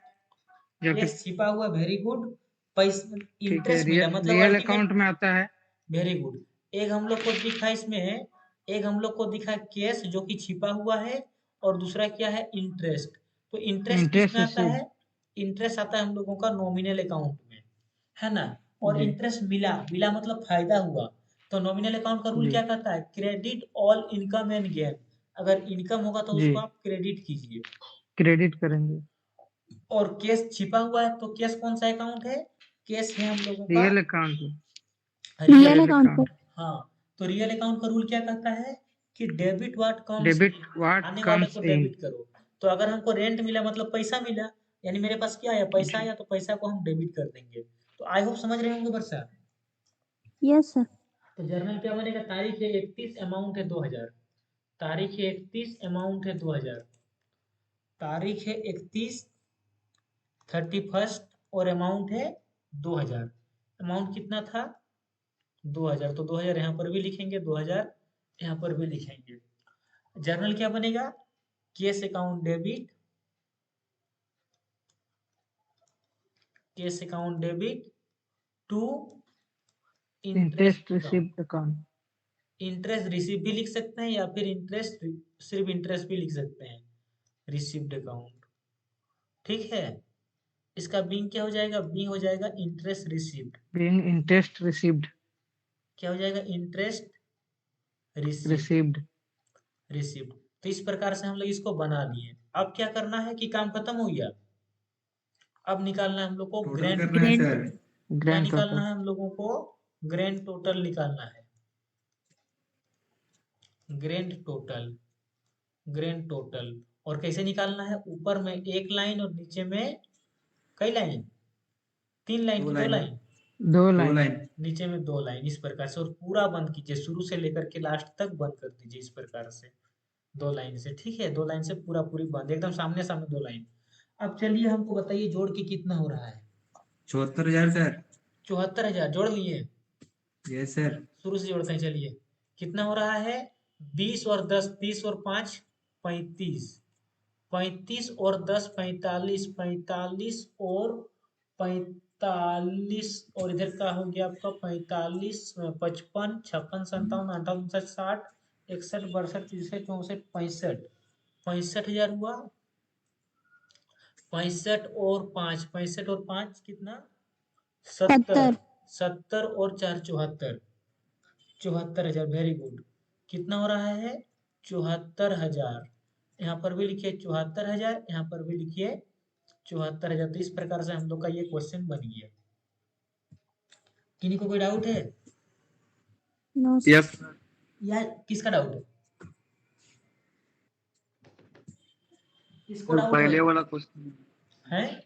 जो कि केस छिपा हुआ, वेरी गुड। पैसा, ठीक है, इंटरेस्ट मिला, मतलब रियल अल्टीमेट, अकाउंट में आता है। Very good. एक हम लोग को दिखा इसमें, एक हम लोग को दिखा केस जो कि छिपा हुआ है, और दूसरा क्या है, इंटरेस्ट। तो इंटरेस्ट किस इंटरेस्ट में आता रिसीव, है, इंटरेस्ट आता है हम लोगों का नॉमिनल अकाउंट में, है ना। और जी इंटरेस्ट मिला, मिला मतलब फायदा हुआ। तो नॉमिनल अकाउंट का रूल जी क्या कहता है, credit all income and gain. अगर इनकम होगा तो जी, उसको आप क्रेडिट कीजिए। क्रेडिट करेंगे। और केस छिपा हुआ है, तो केस कौन सा अकाउंट है, केस है हम लोगों का real account, real. Real account पर। हाँ, तो रियल अकाउंट का रूल क्या कहता है कि debit what comes debit in, what आने वाले कम्स को इन, डेबिट करो। तो अगर हमको रेंट मिला मतलब पैसा मिला, यानी मेरे पास क्या आया, पैसा जी आया, तो पैसा को हम डेबिट कर देंगे। तो आई होप समझ रहे होंगे वर्षा। Yes sir. तो जर्नल क्या बनेगा, तारीख है 31, अमाउंट है 2000, तारीख है 31, अमाउंट है 2000, तारीख है 31, 31 और अमाउंट है 2000। अमाउंट कितना था, 2000, तो 2000 यहाँ पर भी लिखेंगे, 2000 यहाँ पर भी लिखेंगे। जर्नल क्या बनेगा, cash account debit, cash account debit to interest interest account. Received account, interest receive भी लिख सकते हैं, या फिर इंटरेस्ट, सिर्फ इंटरेस्ट भी लिख सकते हैं, रिसीव्ड अकाउंट। ठीक है, इसका बिंग क्या हो जाएगा, बिंग हो जाएगा interest received. Being interest received, क्या हो जाएगा, इंटरेस्ट रिसीव्ड, रिसीव्ड। रिसीव्ड। तो इस प्रकार से हम लोग इसको बना लिए। अब क्या करना है कि काम खत्म हो गया, अब निकालना है हम लोग को टोटल ग्रैंड, करना है सर। क्या ग्रैंड निकालना टोटल, है हम लोगों को, ग्रैंड टोटल निकालना है, ग्रैंड टोटल, ग्रैंड टोटल। और कैसे निकालना है, ऊपर में एक लाइन और नीचे में कई लाइन, 3 लाइन दो की 2 लाइन, लाइन, दो दो लाइन, लाइन। नीचे में 2 लाइन, इस प्रकार से। और पूरा बंद कीजिए, शुरू से लेकर के लास्ट तक बंद कर दीजिए इस प्रकार से, 2 लाइन से। ठीक है, 2 लाइन से पूरा पूरी बंद, एकदम सामने सामने 2 लाइन। अब चलिए हमको बताइए जोड़ के कितना हो रहा है, 74,000 सर। 74,000 जोड़ लिए, यस सर। शुरू से जोड़ते हैं, चलिए कितना हो रहा है, 20 और 10, 30 और 5, 35, 35 और 10 45, 45 और 45 और इधर का हो गया आपका 45, 55, 56, 57, 58, 59, 60, 61, 62, 63, 64, 65, 65,000 हुआ। 65 और 5, 65 और 5 कितना? 70, 70। 70 और 4 74, 74,000। Very good. कितना हो रहा है? 74,000। यहाँ पर भी लिखिए 74,000, यहाँ पर भी लिखिए 74,000। तो इस प्रकार से हम लोग का ये क्वेश्चन बन गया। किन्हीं को कोई डाउट है? No sir. यस या किसका डाउट है? किसको सर, डाउट पहले है? वाला क्वेश्चन हैं?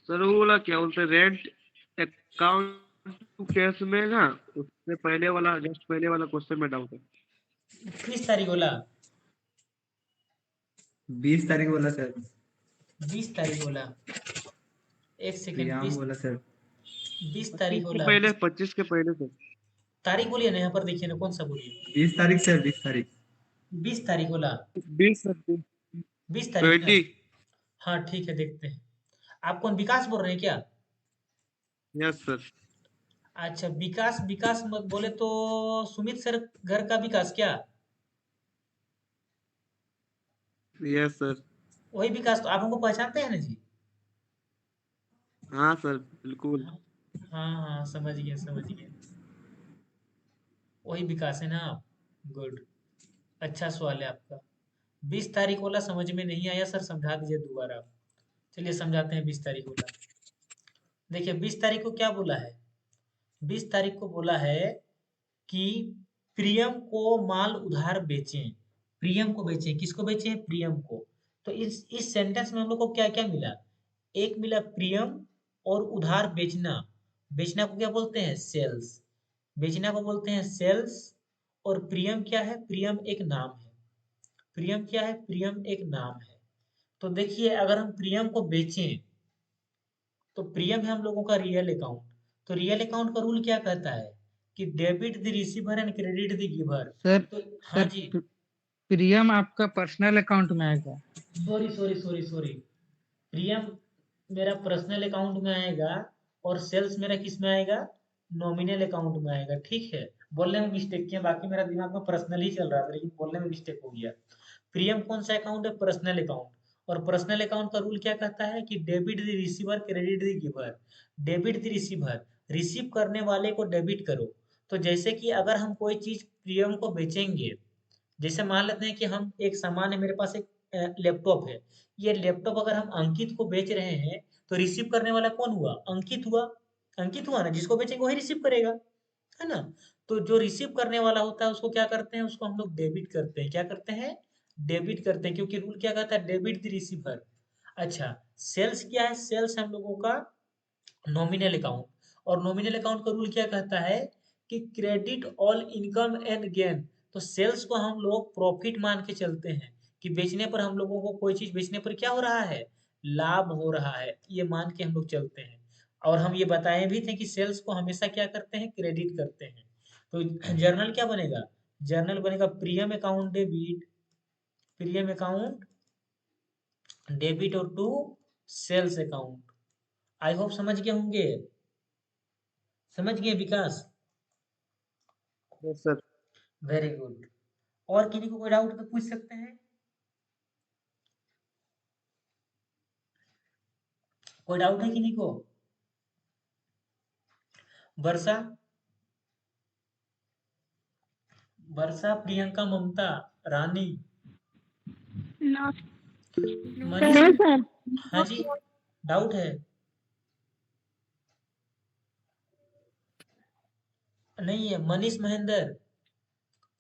सर, वो वाला क्या बोलते हैं, रेंट अकाउंट टू कैश में ना, उससे पहले वाला, जस्ट पहले वाला क्वेश्चन में डाउट है। किस तारीख बोला? 20 तारीख बोला सर। 20 तारीख बोला। एक सेकेंड। प्रियाम 20 बोला सर। 20 25 तारीख के बोला। पहले, 25 के पहले सर। तारीख बोलिए ना, यहाँ पर देखिए ना, कौन सा बोलिए। 20 तारीख सर, 20 तारीख। 20 तारीख बोला। 20 सर, 20 तारीख ना? 20। हाँ ठीक है, देखते हैं। आप कौन, विकास बोल रहे हैं क्या? Yes sir. अच्छा, विकास, विकास मत बोले तो सुमित सर घर का विकास क्या? Yes sir. वही विकास। तो आप हमको पहचानते हैं ना जी? हाँ सर, बिल्कुल। हाँ हाँ हाँ, समझ गए समझ गए। वही विकास है ना आप? गुड। अच्छा सवाल है आपका। 20 तारीख वाला समझ में नहीं आया सर, समझा दीजिए दोबारा। चलिए समझाते हैं 20 तारीख वाला। देखिए 20 तारीख को क्या बोला है? 20 तारीख को बोला है कि प्रियम को माल उधार बेचें। प्रियम को बेचें, किसको बेचें? प्रियम को। तो इस सेंटेंस में हम लोग को क्या क्या मिला? एक मिला प्रियम, और उधार बेचना। बेचना को क्या बोलते हैं? सेल्स। बेचना को बोलते हैं सेल्स। और प्रियम क्या है? प्रियम एक नाम है। प्रियम क्या है? प्रियम एक नाम है। तो देखिए, अगर हम प्रियम को बेचें तो प्रियम है हम लोगों का रियल अकाउंट। तो रियल अकाउंट का रूल क्या कहता है? कि debit the receiver and credit the giver. Sir तो हाँ सर जी। प्रियम आपका पर्सनल अकाउंट में आएगा। Sorry sorry sorry sorry. Priyam मेरा पर्सनल अकाउंट में आएगा, और सेल्स मेरा किस में आएगा? नॉमिनल अकाउंट में आएगा। ठीक है। बोलने में मिस्टेक किया, बाकी मेरा दिमाग में पर्सनल ही चल रहा था, लेकिन बोलने में मिस्टेक हो गया। प्रियम कौन सा अकाउंट है? Personal account. और पर्सनल अकाउंट का रूल क्या कहता है? कि debit the receiver credit the giver. Debit the receiver, receive करने वाले को डेबिट करो। तो जैसे कि अगर हम कोई चीज प्रियम को बेचेंगे, जैसे मान लेते हैं कि हम एक सामान है, मेरे पास एक लैपटॉप है। ये लैपटॉप अगर हम अंकित को बेच रहे हैं, तो रिसीव करने वाला कौन हुआ? अंकित हुआ। अंकित हुआ ना, जिसको बेचेंगे वही रिसीव करेगा, है ना? तो जो रिसीव करने वाला होता है उसको क्या करते हैं? उसको हम लोग डेबिट करते हैं। क्या करते हैं? डेबिट करते हैं, क्योंकि रूल क्या कहता है? Debit the receiver. अच्छा, सेल्स क्या है? सेल्स हम लोगों का नॉमिनल अकाउंट। और नॉमिनल अकाउंट का रूल क्या कहता है? कि credit all income and gain. तो सेल्स को हम लोग प्रॉफिट मान के चलते हैं, कि बेचने पर हम लोगों को, कोई चीज बेचने पर क्या हो रहा है? लाभ हो रहा है, ये मान के हम लोग चलते हैं। और हम ये बताए भी थे कि सेल्स को हमेशा क्या करते हैं? क्रेडिट करते हैं। तो जर्नल क्या बनेगा? जर्नल बनेगा premium account debit, premium account debit और to sales account. I hope समझ गए होंगे। समझ गए Vikas? Yes sir. Very good. और किसी को कोई डाउट तो पूछ सकते हैं। कोई डाउट है किसी को? वर्षा, वर्षा, प्रियंका, ममता, रानी, नो मनीष। सर। हाँ जी, डाउट है? नहीं है? Manish, Mahendra,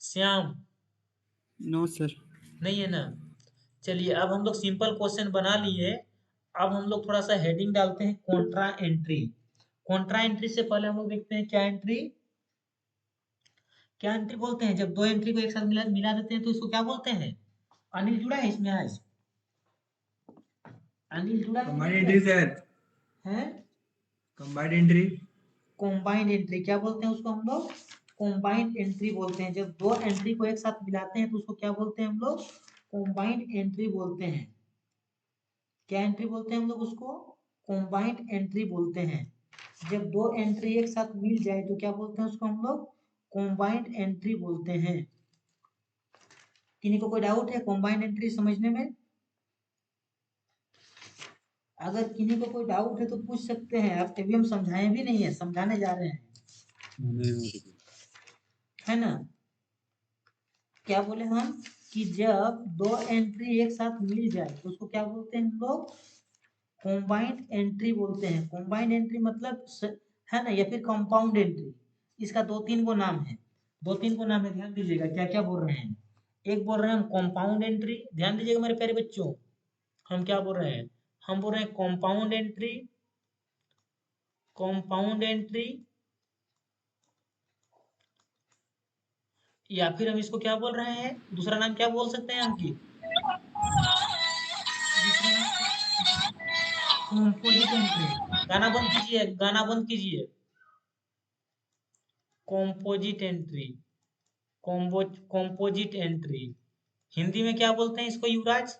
Shyam, no sir. नहीं है ना? चलिए, अब हम लोग सिंपल क्वेश्चन बना लिए। अब हम लोग थोड़ा सा हेडिंग डालते हैं, कॉन्ट्रा एंट्री। कॉन्ट्रा एंट्री से पहले हम लोग देखते हैं क्या एंट्री। क्या एंट्री बोलते हैं? जब दो एंट्री को एक साथ मिला मिला देते हैं तो इसको क्या बोलते हैं? अनिल जुड़ा है इसमें आज? अनिल जुड़ा है कंबाइंड एंट्री सर। हैं? Combined entry. कॉम्बाइंड एंट्री क्या बोलते हैं उसको हम लोग? कॉम्बाइंड एंट्री बोलते हैं। जब दो एंट्री को एक साथ मिलाते हैं तो उसको क्या बोलते हैं हम लोग? कॉम्बाइंड एंट्री बोलते हैं। क्या एंट्री बोलते हैं हम लोग उसको? कॉम्बाइंड एंट्री बोलते हैं। जब दो एंट्री एक साथ मिल जाए तो क्या बोलते हैं उसको हम लोग? कॉम्बाइंड एंट्री बोलते हैं। किन्हीं को कोई डाउट है कॉम्बाइंड एंट्री समझने में? अगर किन्हीं को कोई डाउट है तो पूछ सकते हैं। अब अभी हम समझाए भी नहीं है, समझाने जा रहे हैं, है ना? क्या बोले हम कि जब दो एंट्री एक साथ मिल जाए तो उसको क्या बोलते हैं हम लोग? कॉम्बाइंड एंट्री बोलते हैं। कॉम्बाइंड एंट्री मतलब है ना, या फिर कंपाउंड एंट्री। इसका दो तीन को नाम है, दो तीन को नाम है, ध्यान दीजिएगा क्या क्या बोल रहे हैं। एक बोल रहे हैं हम कंपाउंड एंट्री, ध्यान दीजिएगा मेरे प्यारे बच्चों, हम क्या बोल रहे हैं? हम बोल रहे हैं कंपाउंड एंट्री, कंपाउंड एंट्री, या फिर हम इसको क्या बोल रहे हैं? दूसरा नाम क्या बोल सकते हैं अंकित? Composite entry. गाना बंद कीजिए, गाना बंद कीजिए। Composite entry, composite entry. Hindi में क्या बोलते हैं इसको युवराज?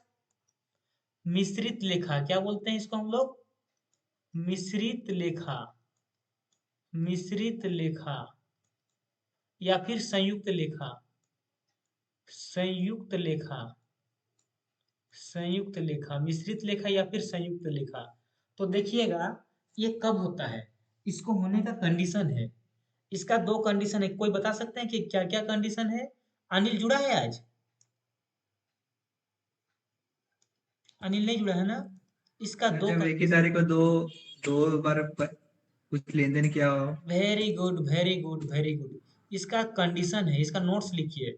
मिश्रित लेखा। क्या बोलते हैं इसको हम लोग? मिश्रित लेखा, मिश्रित लेखा, या फिर संयुक्त लेखा, संयुक्त लेखा, संयुक्त लेखा, मिश्रित लेखा या फिर संयुक्त लेखा। तो देखिएगा ये कब होता है, इसको होने का कंडीशन है। इसका दो कंडीशन है, कोई बता सकते हैं कि क्या क्या कंडीशन है? अनिल जुड़ा है आज? अनिल नहीं जुड़ा है ना? इसका दो जब एक ही तारीख को दो दो बार कुछ लेन देन किया हो। Very good, very good, very good. इसका कंडीशन है, इसका नोट्स लिखिए।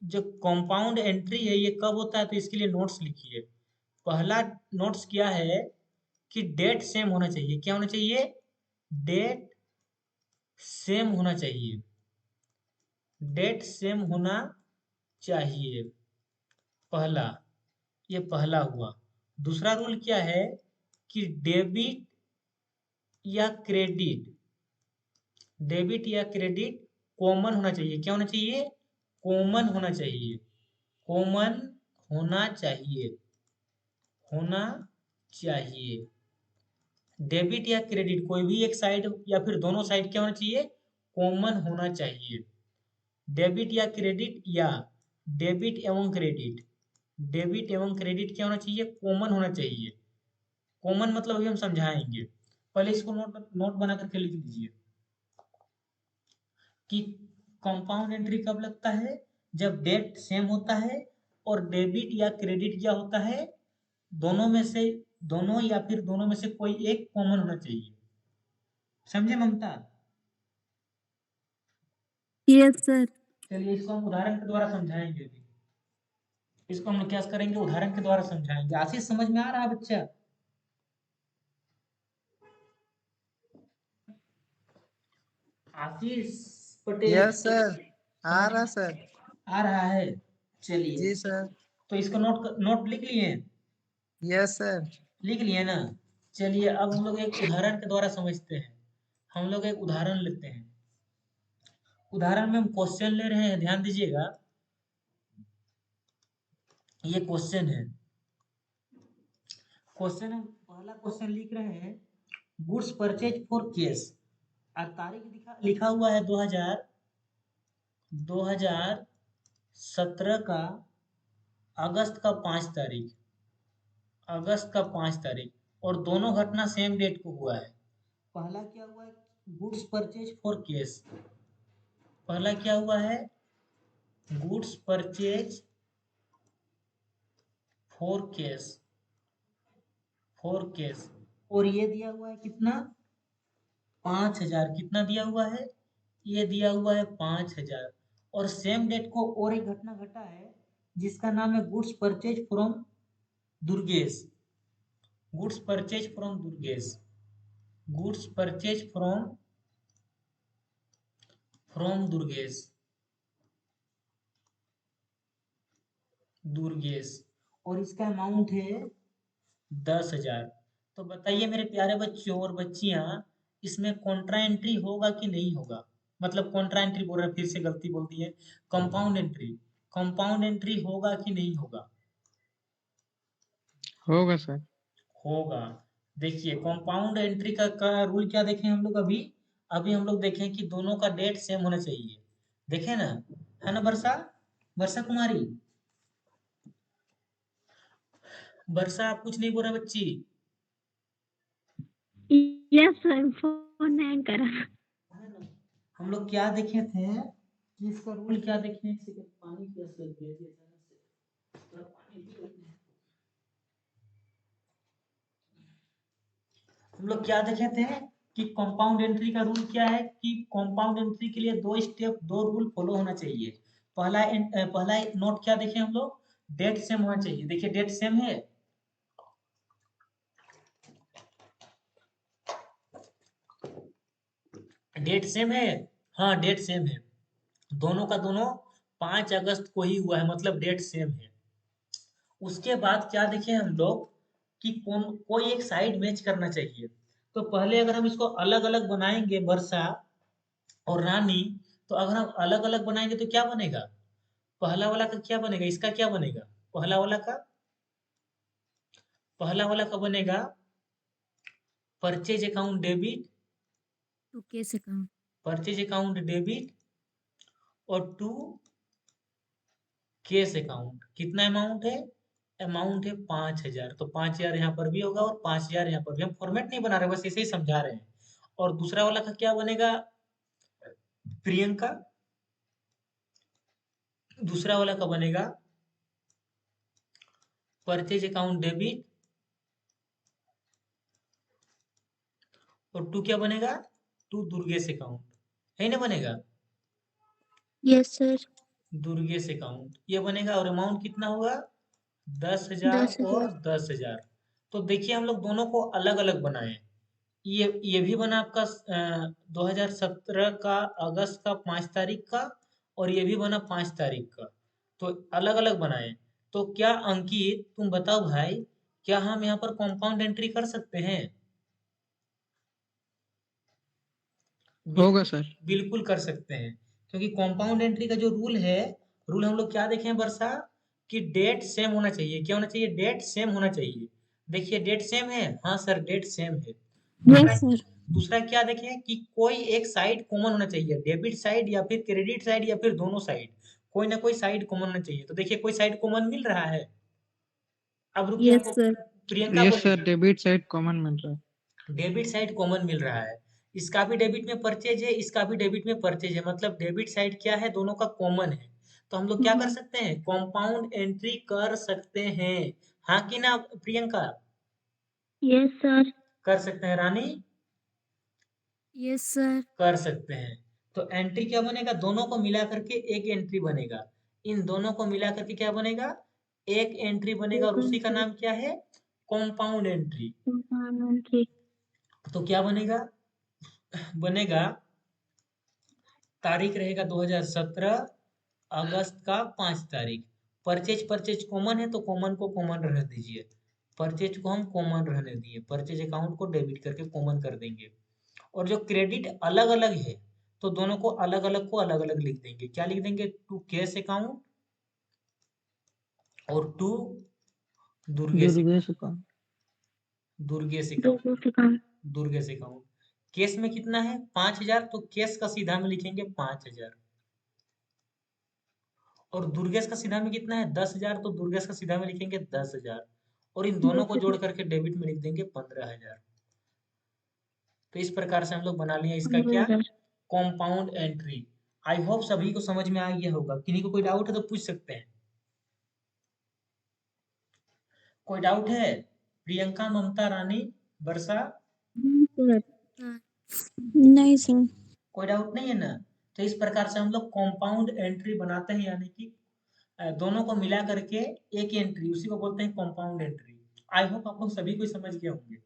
जो कंपाउंड एंट्री है ये कब होता है तो इसके लिए नोट्स लिखिए। पहला नोट्स क्या है कि डेट सेम होना चाहिए। क्या होना चाहिए? डेट सेम होना चाहिए, डेट सेम होना चाहिए। पहला, ये पहला हुआ। दूसरा रूल क्या है कि डेबिट या क्रेडिट, डेबिट या क्रेडिट कॉमन होना चाहिए। क्या होना चाहिए? कॉमन होना चाहिए, कॉमन होना चाहिए, होना चाहिए। डेबिट या क्रेडिट कोई भी एक साइड या फिर दोनों साइड क्या होना चाहिए? कॉमन होना चाहिए। डेबिट या क्रेडिट, या डेबिट एवं क्रेडिट, डेबिट एवं क्रेडिट क्या होना चाहिए? कॉमन होना चाहिए। कॉमन मतलब अभी हम समझाएंगे, पहले इसको नोट नोट बना करके लिख लीजिए कि कंपाउंड एंट्री कब लगता है? जब डेट सेम होता है और डेबिट या क्रेडिट क्या होता है? दोनों में से, दोनों या फिर दोनों में से कोई एक कॉमन होना चाहिए। समझे ममता? Yes sir. चलिए इसको हम उदाहरण के द्वारा समझाएंगे अभी। इसको हम लोग क्या करेंगे? उदाहरण के द्वारा समझाएंगे। आशीष समझ में आ रहा है बच्चा? आशीष पटेल। यस सर, आ रहा सर। आ रहा है, चलिए। जी सर। तो इसको नोट लिख लिए? Yes sir. लिख लिए ना? चलिए अब हम लोग एक उदाहरण के द्वारा समझते हैं। हम लोग एक उदाहरण लेते हैं। उदाहरण में हम क्वेश्चन ले रहे हैं, ध्यान दीजिएगा। ये क्वेश्चन है, क्वेश्चन हम पहला क्वेश्चन लिख रहे हैं, गुड्स परचेज फॉर कैश। और तारीख लिखा हुआ है 2017 का अगस्त का 5 तारीख, अगस्त का 5 तारीख, और दोनों घटना सेम डेट को हुआ है। पहला क्या हुआ है? Goods purchase for cash. पहला क्या हुआ है? Goods purchase for cash, for cash. और ये दिया हुआ है कितना? 5000। कितना दिया हुआ है? ये दिया हुआ है 5000। और सेम डेट को और एक घटना घटा है जिसका नाम है goods purchase from Durgesh, goods purchase from Durgesh, goods purchase from Durgesh, Durgesh. और इसका अमाउंट है 10,000। तो बताइए मेरे प्यारे बच्चों और बच्चियां, इसमें कॉन्ट्रा एंट्री होगा कि नहीं होगा? मतलब कॉन्ट्रा एंट्री बोल रहे हैं, फिर से गलती बोल दी है। कंपाउंड एंट्री, कंपाउंड एंट्री होगा कि नहीं होगा? होगा सर। होगा। देखिए कंपाउंड एंट्री का रूल क्या देखें हम लोग अभी? अभी हम लोग देखें कि दोनों का डेट सेम होना चाहिए। देखें ना, है ना वर्षा? वर्षा कुमारी, वर्षा आप कुछ नहीं बोल रहा बच्ची? यस सर, फोन हैंग करा। है ना? हम लोग क्या देखे थे कि इसका रूल क्या देखे? एक सेकंड, पानी प्यास लग गया जी अचानक से, थोड़ा पानी पी लेते हैं। हम लोग क्या देखे थे कि कंपाउंड एंट्री का रूल क्या है कि कंपाउंड एंट्री के लिए दो स्टेप, दो रूल फॉलो होना चाहिए। पहला नोट क्या देखे हम लोग? डेट सेम होना चाहिए। देखिए डेट सेम है, डेट सेम है, हाँ डेट सेम है, दोनों का दोनों 5 अगस्त को ही हुआ है, मतलब डेट सेम है। उसके बाद क्या देखे हम लोग कि कोई एक साइड मैच करना चाहिए। तो पहले अगर हम इसको अलग अलग बनाएंगे वर्षा और रानी, तो अगर हम अलग अलग बनाएंगे तो क्या बनेगा? पहला वाला का क्या बनेगा, इसका क्या बनेगा? पहला वाला का, पहला वाला का बनेगा purchase account debit, to cash account. Purchase account debit और टू केस अकाउंट। कितना अमाउंट है? अमाउंट है 5,000। तो 5,000 यहाँ पर भी होगा और 5,000 यहाँ पर भी। हम फॉर्मेट नहीं बना रहे, बस ऐसे ही समझा रहे हैं। और दूसरा वाला का क्या बनेगा प्रियंका? दूसरा वाला का बनेगा परचेज अकाउंट डेबिट और टू क्या बनेगा? टू दुर्गेश अकाउंट, है ना बनेगा? Yes sir. दुर्गेश अकाउंट ये बनेगा और अमाउंट कितना होगा? 10,000 और 10,000। 10,000। तो देखिए हम लोग दोनों को अलग अलग बनाए। ये भी बना आपका 2017 का अगस्त का 5 तारीख का, और ये भी बना 5 तारीख का। तो अलग अलग बनाए। तो क्या अंकित तुम बताओ भाई, क्या हम यहाँ पर कंपाउंड एंट्री कर सकते हैं? होगा बिल्कुल, सर। बिल्कुल कर सकते हैं। क्योंकि कंपाउंड एंट्री का जो रूल है, रूल हम लोग क्या देखें वर्षा? कि डेट सेम होना चाहिए। क्या होना चाहिए? डेट सेम होना चाहिए। देखिए डेट सेम है, हाँ सर डेट सेम है। दूसरा, यस सर। दूसरा क्या देखें कि कोई एक साइड कॉमन होना चाहिए, डेबिट साइड या फिर क्रेडिट साइड या फिर दोनों साइड, कोई ना कोई साइड कॉमन होना चाहिए। तो देखिए कोई साइड कॉमन मिल रहा है। अब रुकिए यस हमको सर। प्रियंका यस सर, बोलेगी। डेबिट साइड कॉमन मिल रहा है। डेबिट साइड कॉमन मिल रहा है, इसका भी डेबिट में परचेज है, इसका भी डेबिट में परचेज है, मतलब डेबिट साइड क्या है? दोनों का कॉमन है। तो हम लोग क्या कर सकते हैं? कंपाउंड एंट्री कर सकते हैं, हाँ कि ना प्रियंका? Yes sir. कर सकते हैं रानी? Yes sir. कर सकते हैं। तो एंट्री क्या बनेगा? दोनों को मिला करके एक एंट्री बनेगा। इन दोनों को मिला करके क्या बनेगा? एक एंट्री बनेगा और उसी का नाम क्या है? Compound entry. तो क्या बनेगा? बनेगा, तारीख रहेगा 2017 अगस्त का 5 तारीख। परचेज परचेज कॉमन है तो कॉमन को कॉमन रहने दीजिए, परचेज को हम कॉमन रहने दिए, परचेज अकाउंट को डेबिट करके कॉमन कर देंगे। और जो क्रेडिट अलग अलग है तो दोनों को अलग अलग लिख देंगे। क्या लिख देंगे? टू कैश अकाउंट और to Durgesh Durgesh account. Durgesh account, Durgesh account. Cash में कितना है? 5,000, तो केस का सीधा में लिखेंगे 5,000। और दुर्गेश का सीधा में कितना है? 10,000, तो दुर्गेश का सीधा में लिखेंगे 10,000। और इन दोनों को जोड़ करके डेबिट में लिख देंगे 15,000। तो इस प्रकार से हम लोग बना लिए इसका क्या? Compound entry. आई होप सभी को समझ में आ गया होगा। किन्हीं को कोई डाउट है तो पूछ सकते हैं। कोई डाउट है? प्रियंका, ममता, रानी, वर्षा, नहीं सर। कोई डाउट नहीं है ना? तो इस प्रकार से हम लोग कंपाउंड एंट्री बनाते हैं, यानी कि दोनों को मिला करके एक एंट्री, उसी को बोलते हैं कंपाउंड एंट्री। आई होप आप लोग सभी को समझ गए होंगे।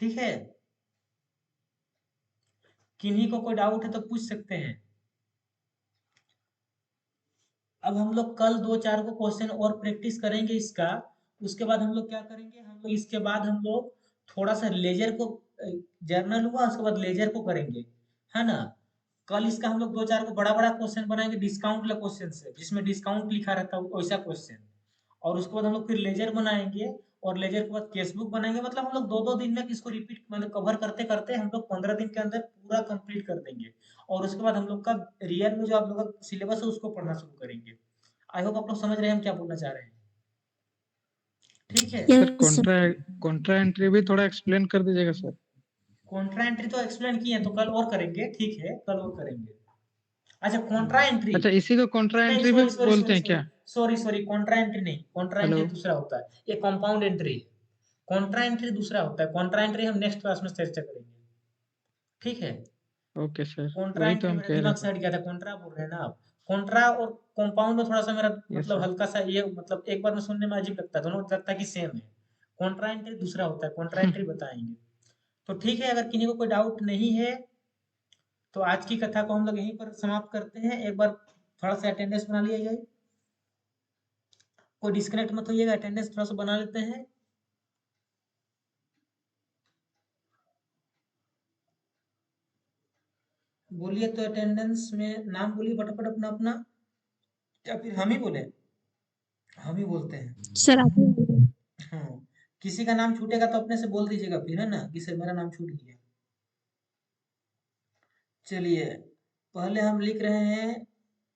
ठीक है, किन्हीं को कोई डाउट है तो पूछ सकते हैं। अब हम लोग कल 2-4 को क्वेश्चन और प्रैक्टिस करेंगे इसका। उसके बाद हम लोग क्या करेंगे? हम लोग इसके बाद हम लोग थोड़ा सा लेजर को, जर्नल हुआ उसके बाद लेजर को करेंगे। है ना। कल इसका हम लोग 2-4 को बड़ा-बड़ा क्वेश्चन बनाएँगे डिस्काउंट वाला क्वेश्चन से, जिसमें डिस्काउंट लिखा रहता है वैसा क्वेश्चन। और उसके बाद हम लोग फिर लेजर बनाएँगे और लेजर के बाद केस बुक बनाएँगे। मतलब हम लोग 2-2 दिन में इसको रिपीट मतलब कवर करते-करते हम लोग 15 दिन के अंदर पूरा कंप्लीट कर देंगे। और उसके बाद हम लोग का रियल में जो आप लोग का सिलेबस है उसको पढ़ना शुरू करेंगे। आई होप आप लोग समझ रहे हैं हम क्या बोलना चाह रहे हैं। ठीक है? Sir yes sir. Contra entry भी थोड़ा एक्सप्लेन कर दीजिएगा सर। कॉन्ट्रा एंट्री तो एक्सप्लेन किए हैं, तो कल और करेंगे, ठीक है, कल और करेंगे। अच्छा कॉन्ट्रा एंट्री अच्छा इसी को कॉन्ट्रा नहीं, एंट्री भी बोलते हैं क्या? सॉरी कॉन्ट्रा एंट्री नहीं, कॉन्ट्रा हेलो। एंट्री दूसरा होता है, ये कंपाउंड एंट्री। कॉन्ट्रा एंट्री दूसरा होता है, कॉन्ट्रा एंट्री हम नेक्स्ट क्लास में चर्चा करेंगे। ठीक है? ओके सर, कॉन्ट्रा वही तो एंट्री हम मेरे कह रहे दिमाग से थे। हट गया था, कॉन्ट्रा बोल रहे हैं ना आप। कॉन्ट्रा और कंपाउंड में थोड़ा-सा मेरा यस मतलब सर। हल्का सा ये मतलब एक बार में सुनने में अजीब लगता है, दोनों लगता है कि सेम है। कॉन्ट्रा एंट्री दूसरा होता है, कॉन्ट्रा एंट्री बताएँगे। तो ठीक है, अगर किन्हीं को कोई डाउट नहीं है तो आज की कथा को हम लोग यहीं पर समाप्त करते हैं। एक बार थोड़ा-सा अटेंडेंस बना लिया जाए। कोई डिस्कनेक्ट मत होइएगा, अटेंडेंस थोड़ा-सा बना लेते हैं। बोलिए तो अटेंडेंस में नाम बोलिए फटाफट अपना-अपना, या फिर हम ही बोलें? हम ही बोलते हैं। सर आप ही बोलिए। हाँ, किसी का नाम छूटेगा तो अपने से बोल दीजिएगा फिर, है ना? कि सर मेरा नाम छूट गया। चलिए, पहले हम लिख रहे हैं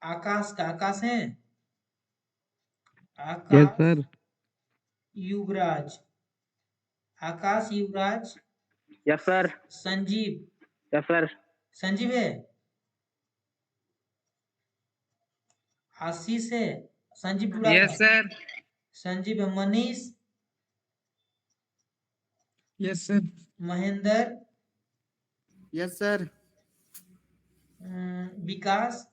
आकाश का। आकाश हैं? Yes Akash sir. Yuvraj. Akash Yuvraj yes sir. Sanjeev. Yes sir. Sanjeev है? आशीष है? संजीव जुड़ा था? Yes sir. संजीव है। Manish, yes sir. Mahendra, yes sir. Vikas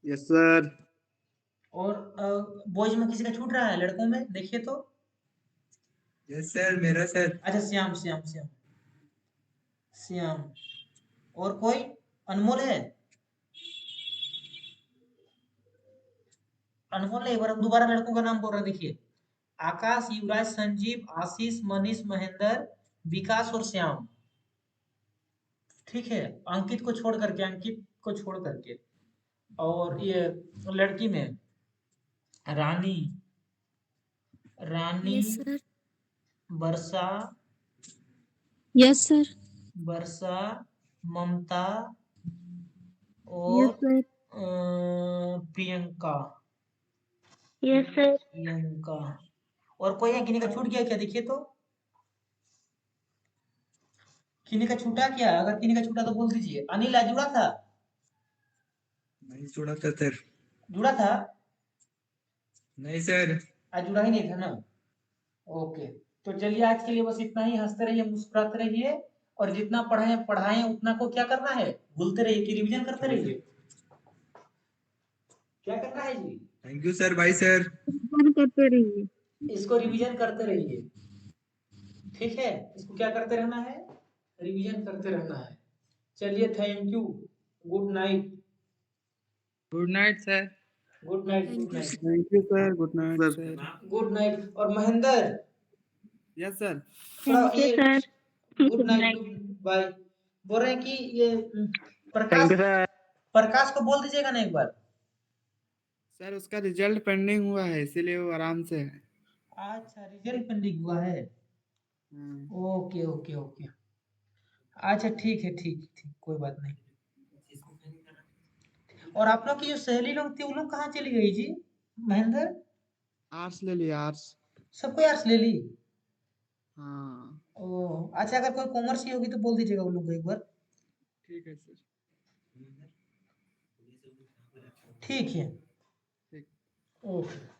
yes sir. और बॉयज में किसी का छूट रहा है? लड़कों में देखिए तो। यस सर मेरा सर। अच्छा श्याम श्याम श्याम श्याम। और कोई? अनमोल है? अनमोल नहीं, एक बार हम दोबारा लड़कों का नाम बोल रहे हैं, देखिए। आकाश, युवराज, संजीव, आशीष, मनीष, महेंद्र, विकास और श्याम। ठीक है? अंकित को छोड़ करके। और ये लड़की में रानी, yes sir. Varsha, yes sir. ममता यस और sir. Priyanka. Yes sir. Priyanka और कोई है? किन्हीं का छूट गया क्या? देखिए तो। किन्हीं का छूटा क्या? अगर किन्हीं का छूटा तो बोल दीजिए। अनिल आज जुड़ा था? नहीं जुड़ा था सर। जुड़ा था? नहीं सर। आज जुड़ा ही नहीं था ना। ओके, तो चलिए आज के लिए बस इतना ही। हंसते रहिए, मुस्कुराते रहिए और जितना पढ़ाएं उतना को क्या करना है? भूलते रहिए कि रिवीजन करते रहिए। क्या करना है जी? Thank you sir. Bye sir. Phone करते रहिए। इसको रिवीजन करते रहिए। ठीक है? इसको क्या करते रहना है? रिवीजन करते रहना है। चलिए, thank you. Good night. Good night sir. Good night. Thank good you night. Sir. Thank you sir. Good night sir. Sir. Good night. और महेंद्र यस सर। थोड़ा थैंक यू ये sir. Good night. Good bye. बोल रहे हैं कि ये Prakash thank you sir. Prakash को बोल दीजिएगा ना एक बार। सर उसका रिजल्ट पेंडिंग हुआ है इसीलिए वो आराम से है। अच्छा, रिजल्ट पेंडिंग हुआ है। हाँ। Okay okay okay. अच्छा ठीक है, ठीक, कोई बात नहीं। और आप लोग की जो सहेली लोग थी वो लोग कहाँ चली गई जी? महेंद्र आर्ट्स ले लिया आर्ट्स। सबको आर्ट्स ले ली? हाँ। ओह अच्छा, अगर कोई कॉमर्स की होगी तो बोल दीजिएगा उन लोग को एक बार। ठीक है सर। ठीक है। ठीक। ओके।